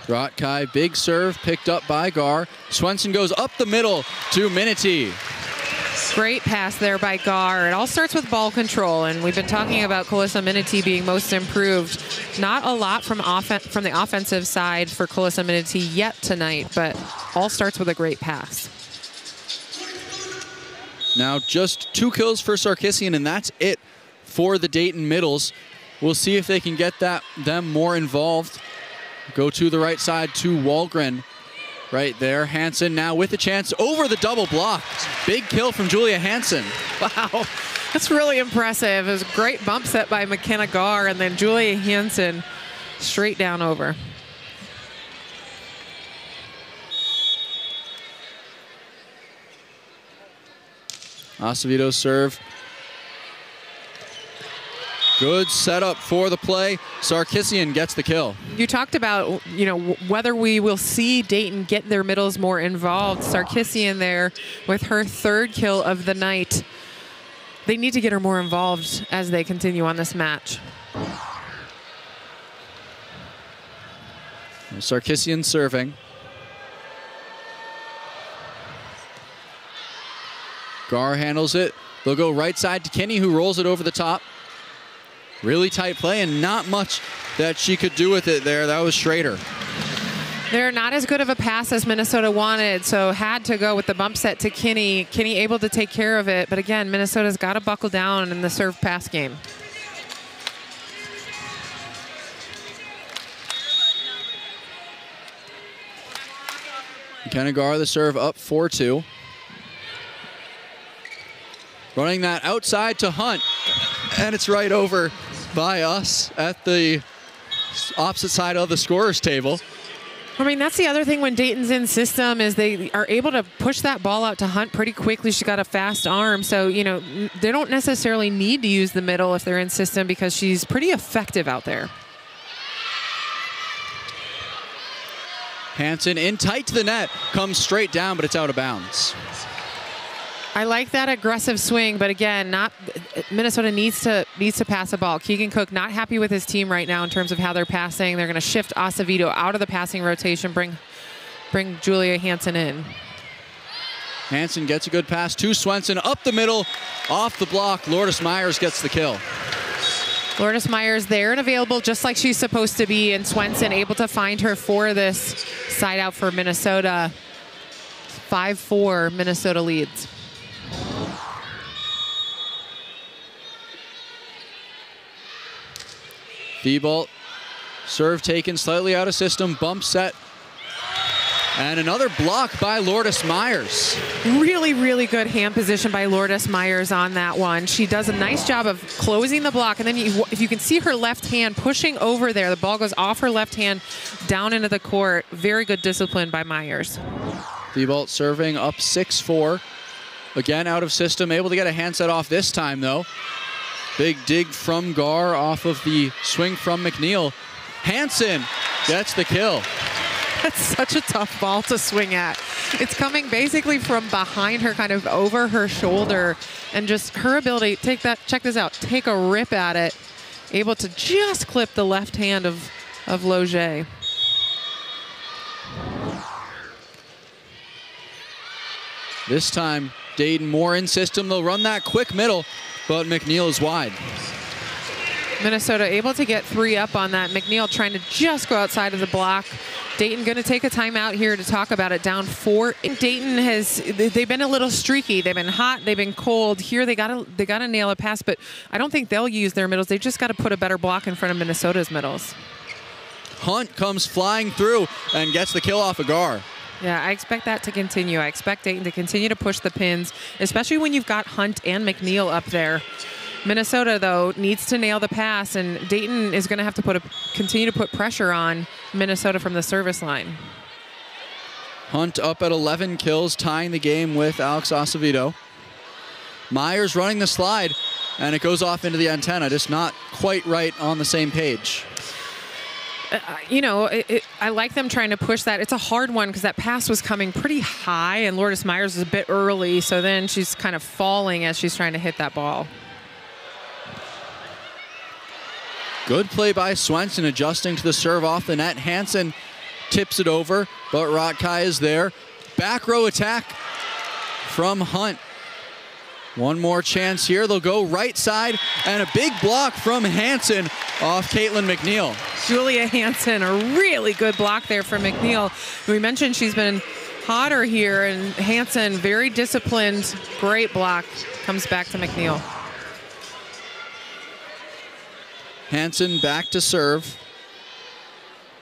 Rotkai, big serve, picked up by Gar. Swenson goes up the middle to Minity. Great pass there by Gar. It all starts with ball control, and we've been talking about Calissa Minity being most improved. Not a lot from the offensive side for Calissa Minity yet tonight, but all starts with a great pass. Now just 2 kills for Sarkisian, and that's it for the Dayton Middles. We'll see if they can get them more involved. Go to the right side to Wahlgren. Right there, Hansen now with a chance over the double block. Big kill from Julia Hansen. Wow, that's really impressive. It was a great bump set by McKenna Gar, and then Julia Hansen straight down over. Acevedo serve. Good setup for the play. Sarkisian gets the kill. You talked about, whether we will see Dayton get their middles more involved. Sarkisian there with her 3rd kill of the night. they need to get her more involved as they continue on this match. Sarkisian serving. Gar handles it. They'll go right side to Kinney, who rolls it over the top. Really tight play and not much that she could do with it there. That was Schrader. They're not as good of a pass as Minnesota wanted, so had to go with the bump set to Kinney. Kinney able to take care of it, but again, Minnesota's got to buckle down in the serve pass game. McKenna Gar, the serve, up 4-2. Running that outside to Hunt, and it's right over by us at the opposite side of the scorer's table. I mean, that's the other thing when Dayton's in system is they are able to push that ball out to Hunt pretty quickly. She's got a fast arm, so, you know, they don't necessarily need to use the middle if they're in system because she's pretty effective out there. Hansen in tight to the net, comes straight down, but it's out of bounds. I like that aggressive swing, but again, Minnesota needs to pass the ball. Keegan Cook not happy with his team right now in terms of how they're passing. They're going to shift Acevedo out of the passing rotation, bring Julia Hansen in. Hansen gets a good pass to Swenson, up the middle, off the block. Lourdes Myers gets the kill. Lourdes Myers there and available just like she's supposed to be, and Swenson able to find her for this side out for Minnesota. 5-4, Minnesota leads. Thibault, serve taken slightly out of system, bump set. And another block by Lourdes Myers. Really, really good hand position by Lourdes Myers on that one. She does a nice job of closing the block, and then if you can see her left hand pushing over there, the ball goes off her left hand down into the court. Very good discipline by Myers. Thibault serving up 6-4. Again, out of system, able to get a hand set off this time, though. Big dig from Gar off of the swing from McNeil. Hansen gets the kill. That's such a tough ball to swing at. It's coming basically from behind her, kind of over her shoulder, and just her ability, take that, check this out, take a rip at it, able to just clip the left hand of Loge. This time, Dayton more in system. They'll run that quick middle, but McNeil is wide. Minnesota able to get 3 up on that. McNeil trying to just go outside of the block. Dayton going to take a timeout here to talk about it. Down 4. Dayton they've been a little streaky. They've been hot. They've been cold. Here they gotta nail a pass, but I don't think they'll use their middles. They just got to put a better block in front of Minnesota's middles. Hunt comes flying through and gets the kill off of Gar. Yeah, I expect that to continue. I expect Dayton to continue to push the pins, especially when you've got Hunt and McNeil up there. Minnesota, though, needs to nail the pass, and Dayton is going to have to continue to put pressure on Minnesota from the service line. Hunt up at 11 kills, tying the game with Alex Acevedo. Myers running the slide, and it goes off into the antenna, just not quite right on the same page. You know, I like them trying to push that. It's a hard one because that pass was coming pretty high, and Lourdes Myers is a bit early, so then she's kind of falling as she's trying to hit that ball. Good play by Swenson, adjusting to the serve off the net. Hansen tips it over, but Rotkai is there. Back row attack from Hunt. One more chance here. They'll go right side, and a big block from Hansen off Caitlin McNeil. Julia Hansen, a really good block there from McNeil. We mentioned she's been hotter here, and Hansen, very disciplined, great block, comes back to McNeil. Hansen back to serve.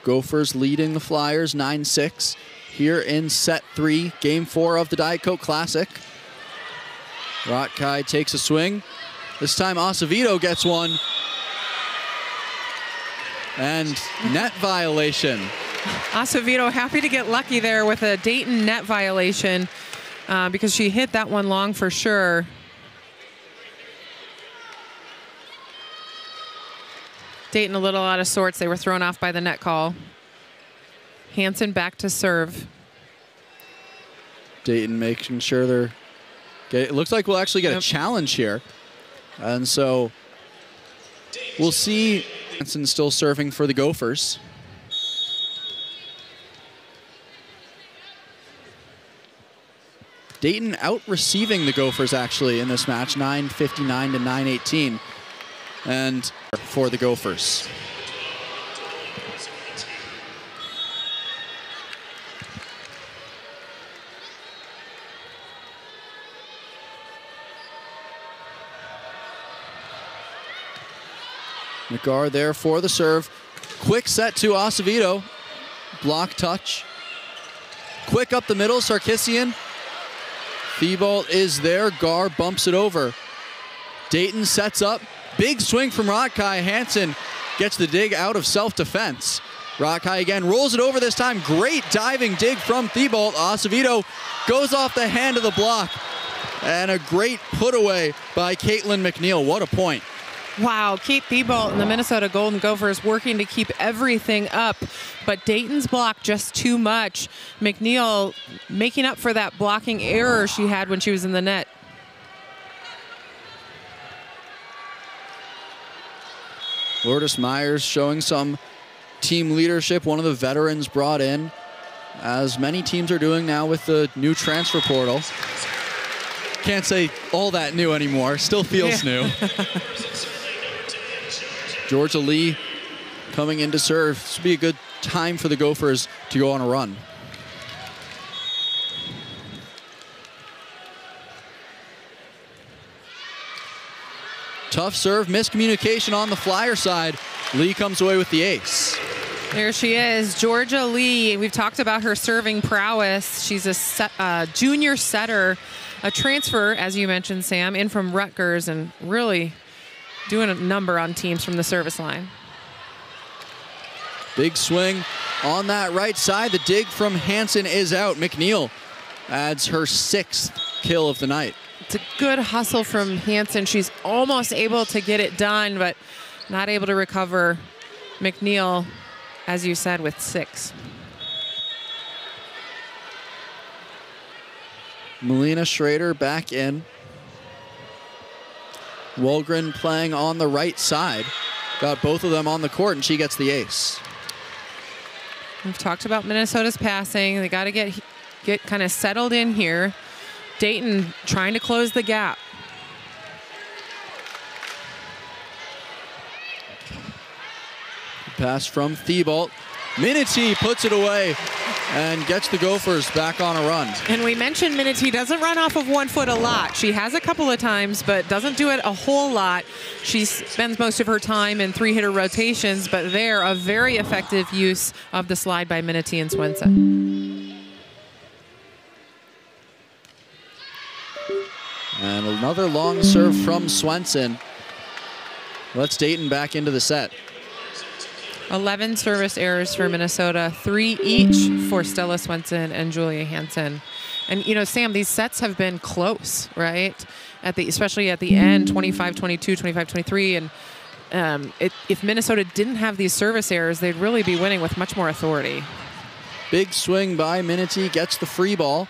Gophers leading the Flyers 9-6 here in set 3, game 4 of the Diet Coke Classic. Rotkai takes a swing. This time Acevedo gets one. And net violation. Acevedo happy to get lucky there with a Dayton net violation because she hit that one long for sure. Dayton a little out of sorts. They were thrown off by the net call. Hansen back to serve. Dayton making sure they're... It looks like we'll actually get a challenge here. And so we'll see. Hansen still serving for the Gophers. Dayton out receiving the Gophers actually in this match, 9:59 to 9:18. And for the Gophers. McGar there for the serve. Quick set to Acevedo. Block touch. Quick up the middle, Sarkisian. Thibault is there. Gar bumps it over. Dayton sets up. Big swing from Rotkai. Hansen gets the dig out of self-defense. Rotkai again rolls it over this time. Great diving dig from Thibault. Acevedo goes off the hand of the block. And a great put away by Caitlin McNeil. What a point. Wow, Kate Thibault and the Minnesota Golden Gophers working to keep everything up, but Dayton's block just too much. McNeil making up for that blocking error she had when she was in the net. Lourdes Myers showing some team leadership, one of the veterans brought in, as many teams are doing now with the new transfer portal. Can't say all that new anymore, still feels new. Georgia Lee coming in to serve. This would be a good time for the Gophers to go on a run. Tough serve, miscommunication on the Flyer side. Lee comes away with the ace. There she is, Georgia Lee. We've talked about her serving prowess. She's a junior setter, a transfer, as you mentioned, Sam, in from Rutgers, and really doing a number on teams from the service line. Big swing on that right side. The dig from Hansen is out. McNeil adds her 6th kill of the night. It's a good hustle from Hansen. She's almost able to get it done, but not able to recover. McNeil, as you said, with 6. Melina Schrader back in. Wolgren playing on the right side. Got both of them on the court, and she gets the ace. We've talked about Minnesota's passing. They got to get kind of settled in here. Dayton trying to close the gap. Pass from Thibault. Minity puts it away and gets the Gophers back on a run. And we mentioned Minity doesn't run off of 1 foot a lot. She has a couple of times, but doesn't do it a whole lot. She spends most of her time in 3-hitter rotations, but there, a very effective use of the slide by Minity and Swenson. And another long serve from Swenson. Let's Dayton back into the set. 11 service errors for Minnesota, 3 each for Stella Swenson and Julia Hansen. And, you know, Sam, these sets have been close, right? Especially at the end, 25-22, 25-23. And if Minnesota didn't have these service errors, they'd really be winning with much more authority. Big swing by Minity, gets the free ball.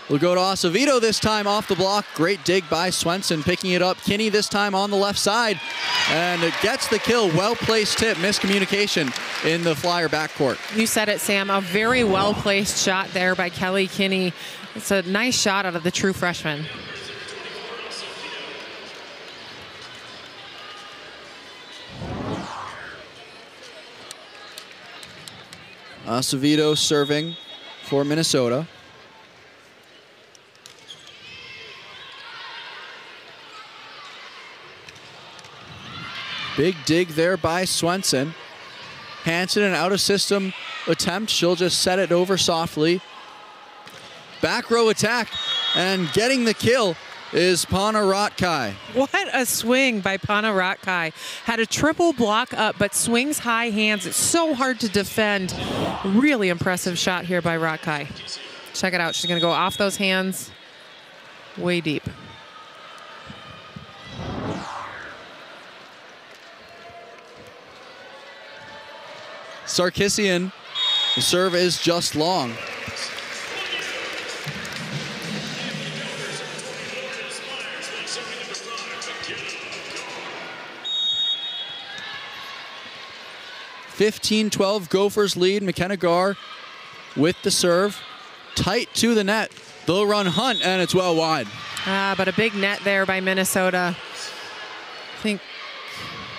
We'll go to Acevedo this time off the block. Great dig by Swenson, picking it up. Kinney this time on the left side. And it gets the kill. Well-placed tip, miscommunication in the Flyer backcourt. You said it, Sam. A very well-placed shot there by Kelly Kinney. It's a nice shot out of the true freshman. Acevedo serving for Minnesota. Big dig there by Swenson. Hansen, an out-of-system attempt. She'll just set it over softly. Back row attack, and getting the kill is Pana Rotkai. What a swing by Pana Rotkai. Had a triple block up, but swings high hands. It's so hard to defend. Really impressive shot here by Rotkai. Check it out. She's going to go off those hands way deep. Sarkisian, the serve is just long. 15-12 Gophers lead. McKenna Gar with the serve. Tight to the net. They'll run Hunt, and it's well wide. But a big net there by Minnesota. I think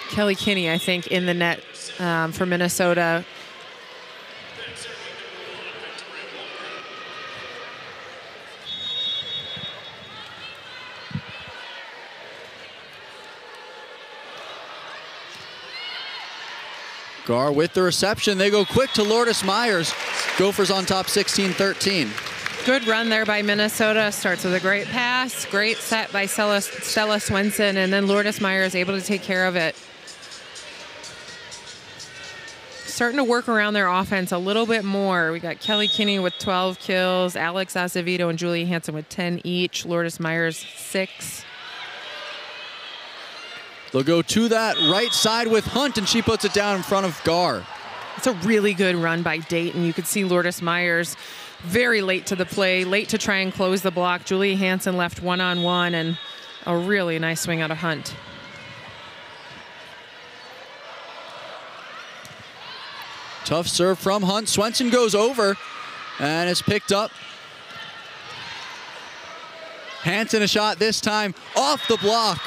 Kelly Kinney, in the net for Minnesota. Gar with the reception. They go quick to Lourdes Myers. Gophers on top 16-13. Good run there by Minnesota. Starts with a great pass. Great set by Stella Swenson. And then Lourdes Myers able to take care of it. Starting to work around their offense a little bit more. We got Kelly Kinney with 12 kills. Alex Acevedo and Julie Hansen with 10 each. Lourdes Myers 6. They'll go to that right side with Hunt, and she puts it down in front of Gar. It's a really good run by Dayton. You could see Lourdes Myers very late to the play, late to try and close the block. Julie Hansen left one-on-one, and a really nice swing out of Hunt. Tough serve from Hunt. Swenson goes over, and it's picked up. Hansen a shot this time off the block.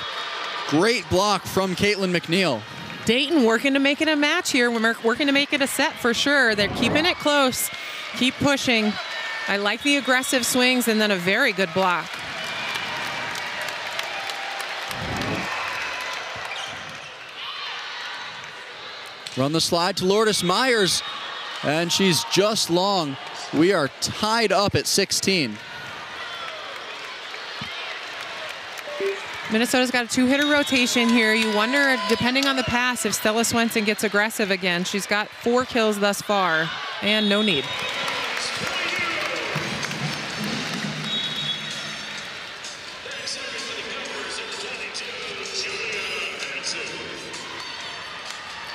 Great block from Caitlin McNeil. Dayton working to make it a match here. We're working to make it a set for sure. They're keeping it close. Keep pushing. I like the aggressive swings and then a very good block. Run the slide to Lourdes Myers, and she's just long. We are tied up at 16. Minnesota's got a 2-hitter rotation here. You wonder, depending on the pass, if Stella Swenson gets aggressive again. She's got 4 kills thus far, and no need.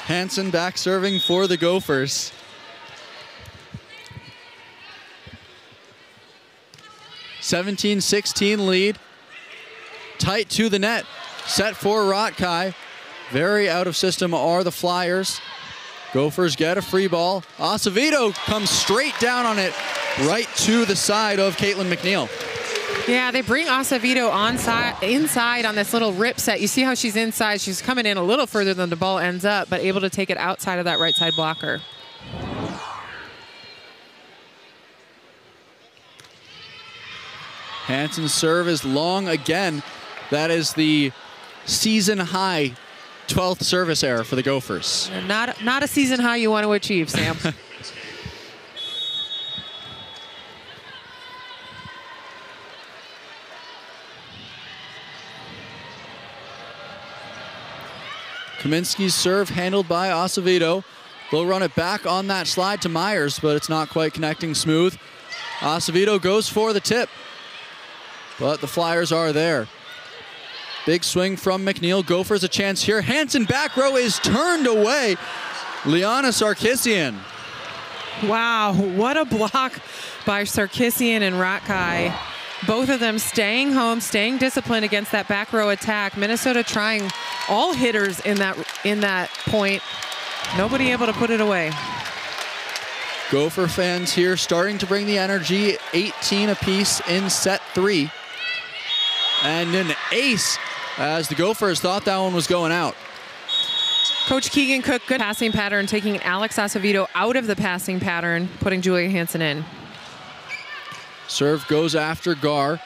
Hansen back serving for the Gophers. (17-16) lead. Tight to the net. Set for Rotkai. Very out of system are the Flyers. Gophers get a free ball. Acevedo comes straight down on it, right to the side of Caitlin McNeil. Yeah, they bring Acevedo inside on this little rip set. You see how she's inside. She's coming in a little further than the ball ends up, but able to take it outside of that right side blocker. Hansen's serve is long again. That is the season high 12th service error for the Gophers. Not a season high you want to achieve, Sam. Kaminsky's serve handled by Acevedo. They'll run it back on that slide to Myers, but it's not quite connecting smooth. Acevedo goes for the tip, but the Flyers are there. Big swing from McNeil. Gophers a chance here. Hansen back row is turned away. Liana Sarkisian. Wow, what a block by Sarkisian and Rotkai. Both of them staying home, staying disciplined against that back row attack. Minnesota trying all hitters in that point. Nobody able to put it away. Gopher fans here starting to bring the energy. 18 apiece in set 3. And an ace as the Gophers thought that one was going out. Coach Keegan Cook, good passing pattern, taking Alex Acevedo out of the passing pattern, putting Julia Hansen in. Serve goes after Gar.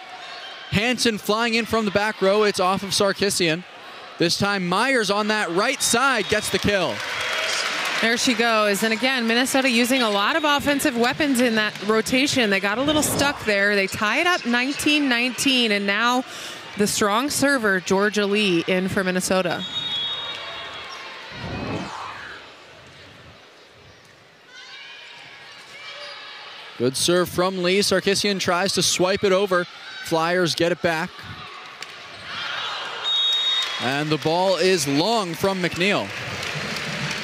Hansen flying in from the back row. It's off of Sarkisian. This time Myers on that right side gets the kill. There she goes. And again, Minnesota using a lot of offensive weapons in that rotation. They got a little stuck there. They tie it up 19-19, and now the strong server, Georgia Lee, in for Minnesota. Good serve from Lee. Sarkisian tries to swipe it over. Flyers get it back. And the ball is long from McNeil.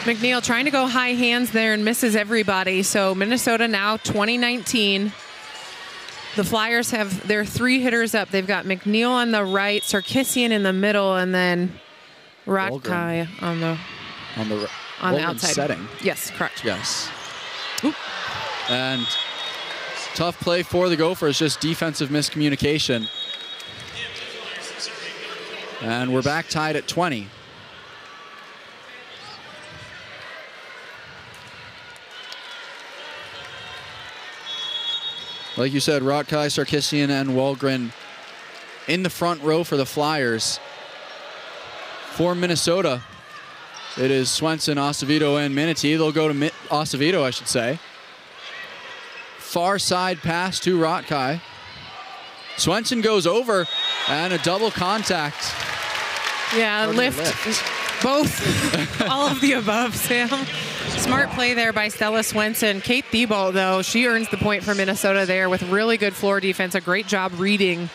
McNeil trying to go high hands there and misses everybody. So Minnesota now 20-19. The Flyers have their 3 hitters up. They've got McNeil on the right, Sarkisian in the middle, and then Rotkai on the on the outside. Setting. Yes, correct. Yes. Oop. And tough play for the Gophers, just defensive miscommunication. And we're back tied at 20. Like you said, Rotkai, Sarkisian, and Walgren in the front row for the Flyers. For Minnesota, it is Swenson, Acevedo, and Minity. They'll go to Acevedo, I should say. Far side pass to Rotkai. Swenson goes over, and a double contact. Yeah, lift. Both. All of the above, Sam. Smart play there by Stella Swenson. Kate Thibault, though, she earns the point for Minnesota there with really good floor defense. A great job reading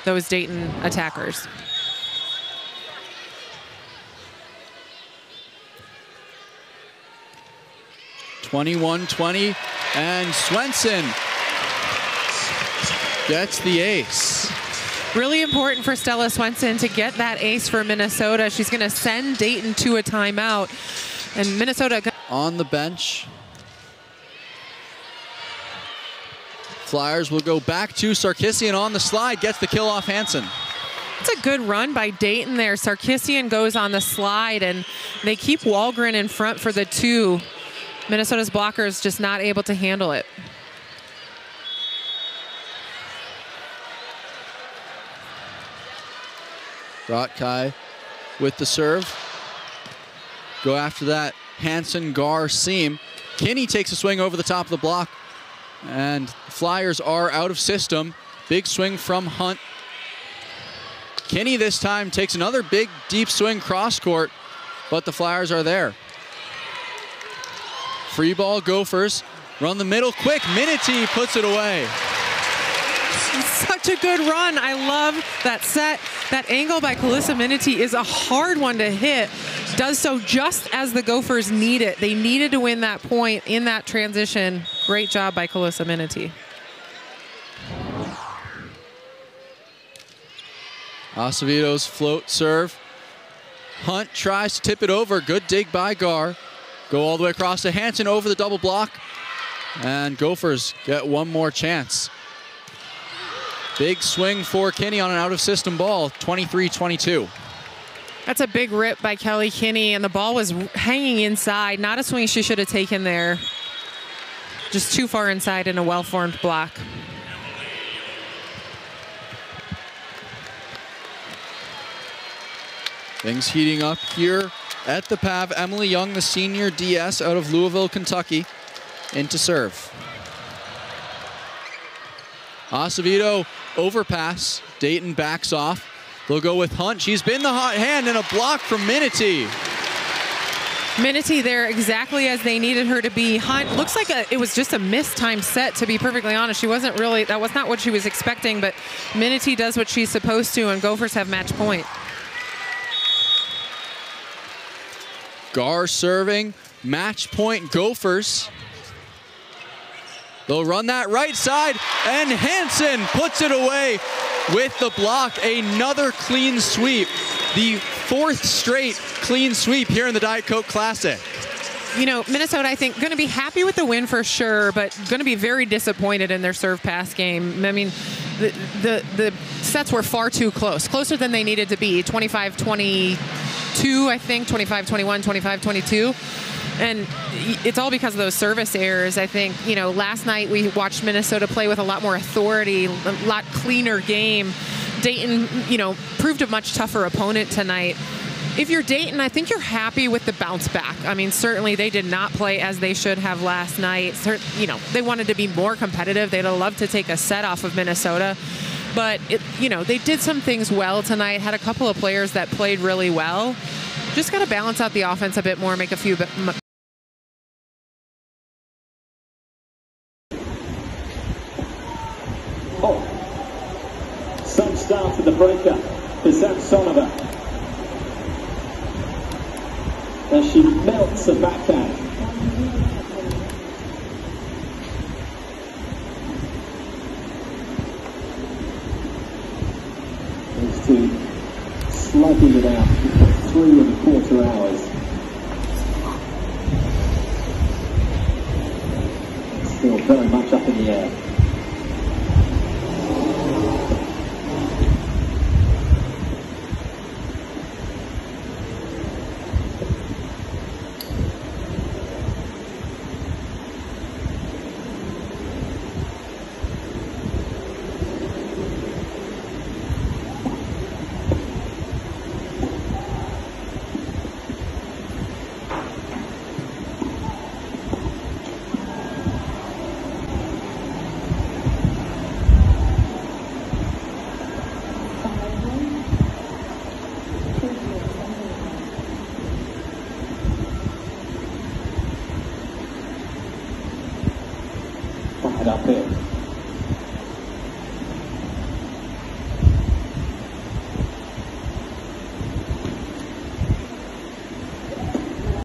those Dayton attackers. (21-20), and Swenson gets the ace. Really important for Stella Swenson to get that ace for Minnesota. She's going to send Dayton to a timeout. And Minnesota on the bench. Flyers will go back to Sarkisian on the slide, gets the kill off Hansen. It's a good run by Dayton there. Sarkisian goes on the slide, and they keep Walgren in front for the two. Minnesota's blockers just not able to handle it. Rotkai with the serve. Go after that Hansen Gar seam. Kinney takes a swing over the top of the block, and Flyers are out of system. Big swing from Hunt. Kinney this time takes another big deep swing cross court, but the Flyers are there. Free ball Gophers. Run the middle quick. Minity puts it away. Such a good run. I love that set. That angle by Calissa Minity is a hard one to hit. Does so just as the Gophers need it. They needed to win that point in that transition. Great job by Calissa Minity. Acevedo's float serve. Hunt tries to tip it over. Good dig by Gar. Go all the way across to Hansen over the double block. And Gophers get one more chance. Big swing for Kinney on an out-of-system ball, 23-22. That's a big rip by Kelly Kinney, and the ball was hanging inside. Not a swing she should have taken there. Just too far inside in a well-formed block. Things heating up here at the PAV. Emily Young, the senior DS out of Louisville, Kentucky, into serve. Acevedo overpass. Dayton backs off. They'll go with Hunt. She's been the hot hand and a block from Minity. Minity there exactly as they needed her to be. Hunt looks like it was just a mistimed set, to be perfectly honest. She wasn't really, that was not what she was expecting, but Minity does what she's supposed to, and Gophers have match point. Gar serving, match point Gophers. They'll run that right side, and Hansen puts it away with the block. Another clean sweep. The fourth straight clean sweep here in the Diet Coke Classic. You know, Minnesota, I think, going to be happy with the win for sure, but going to be very disappointed in their serve pass game. I mean, the sets were far too close, closer than they needed to be. 25-22, I think, 25-21, 25-22. And it's all because of those service errors. I think, you know, last night we watched Minnesota play with a lot more authority, a lot cleaner game. Dayton, you know, proved a much tougher opponent tonight. If you're Dayton, I think you're happy with the bounce back. I mean, certainly they did not play as they should have last night. You know, they wanted to be more competitive. They'd have loved to take a set off of Minnesota. But, you know, they did some things well tonight, had a couple of players that played really well. Just got to balance out the offense a bit more, make a few Sun start for the breaker for Samsonova. As she melts the backhand. Those two slugging it out for 3 1/4 hours. very much up in the air. Up here.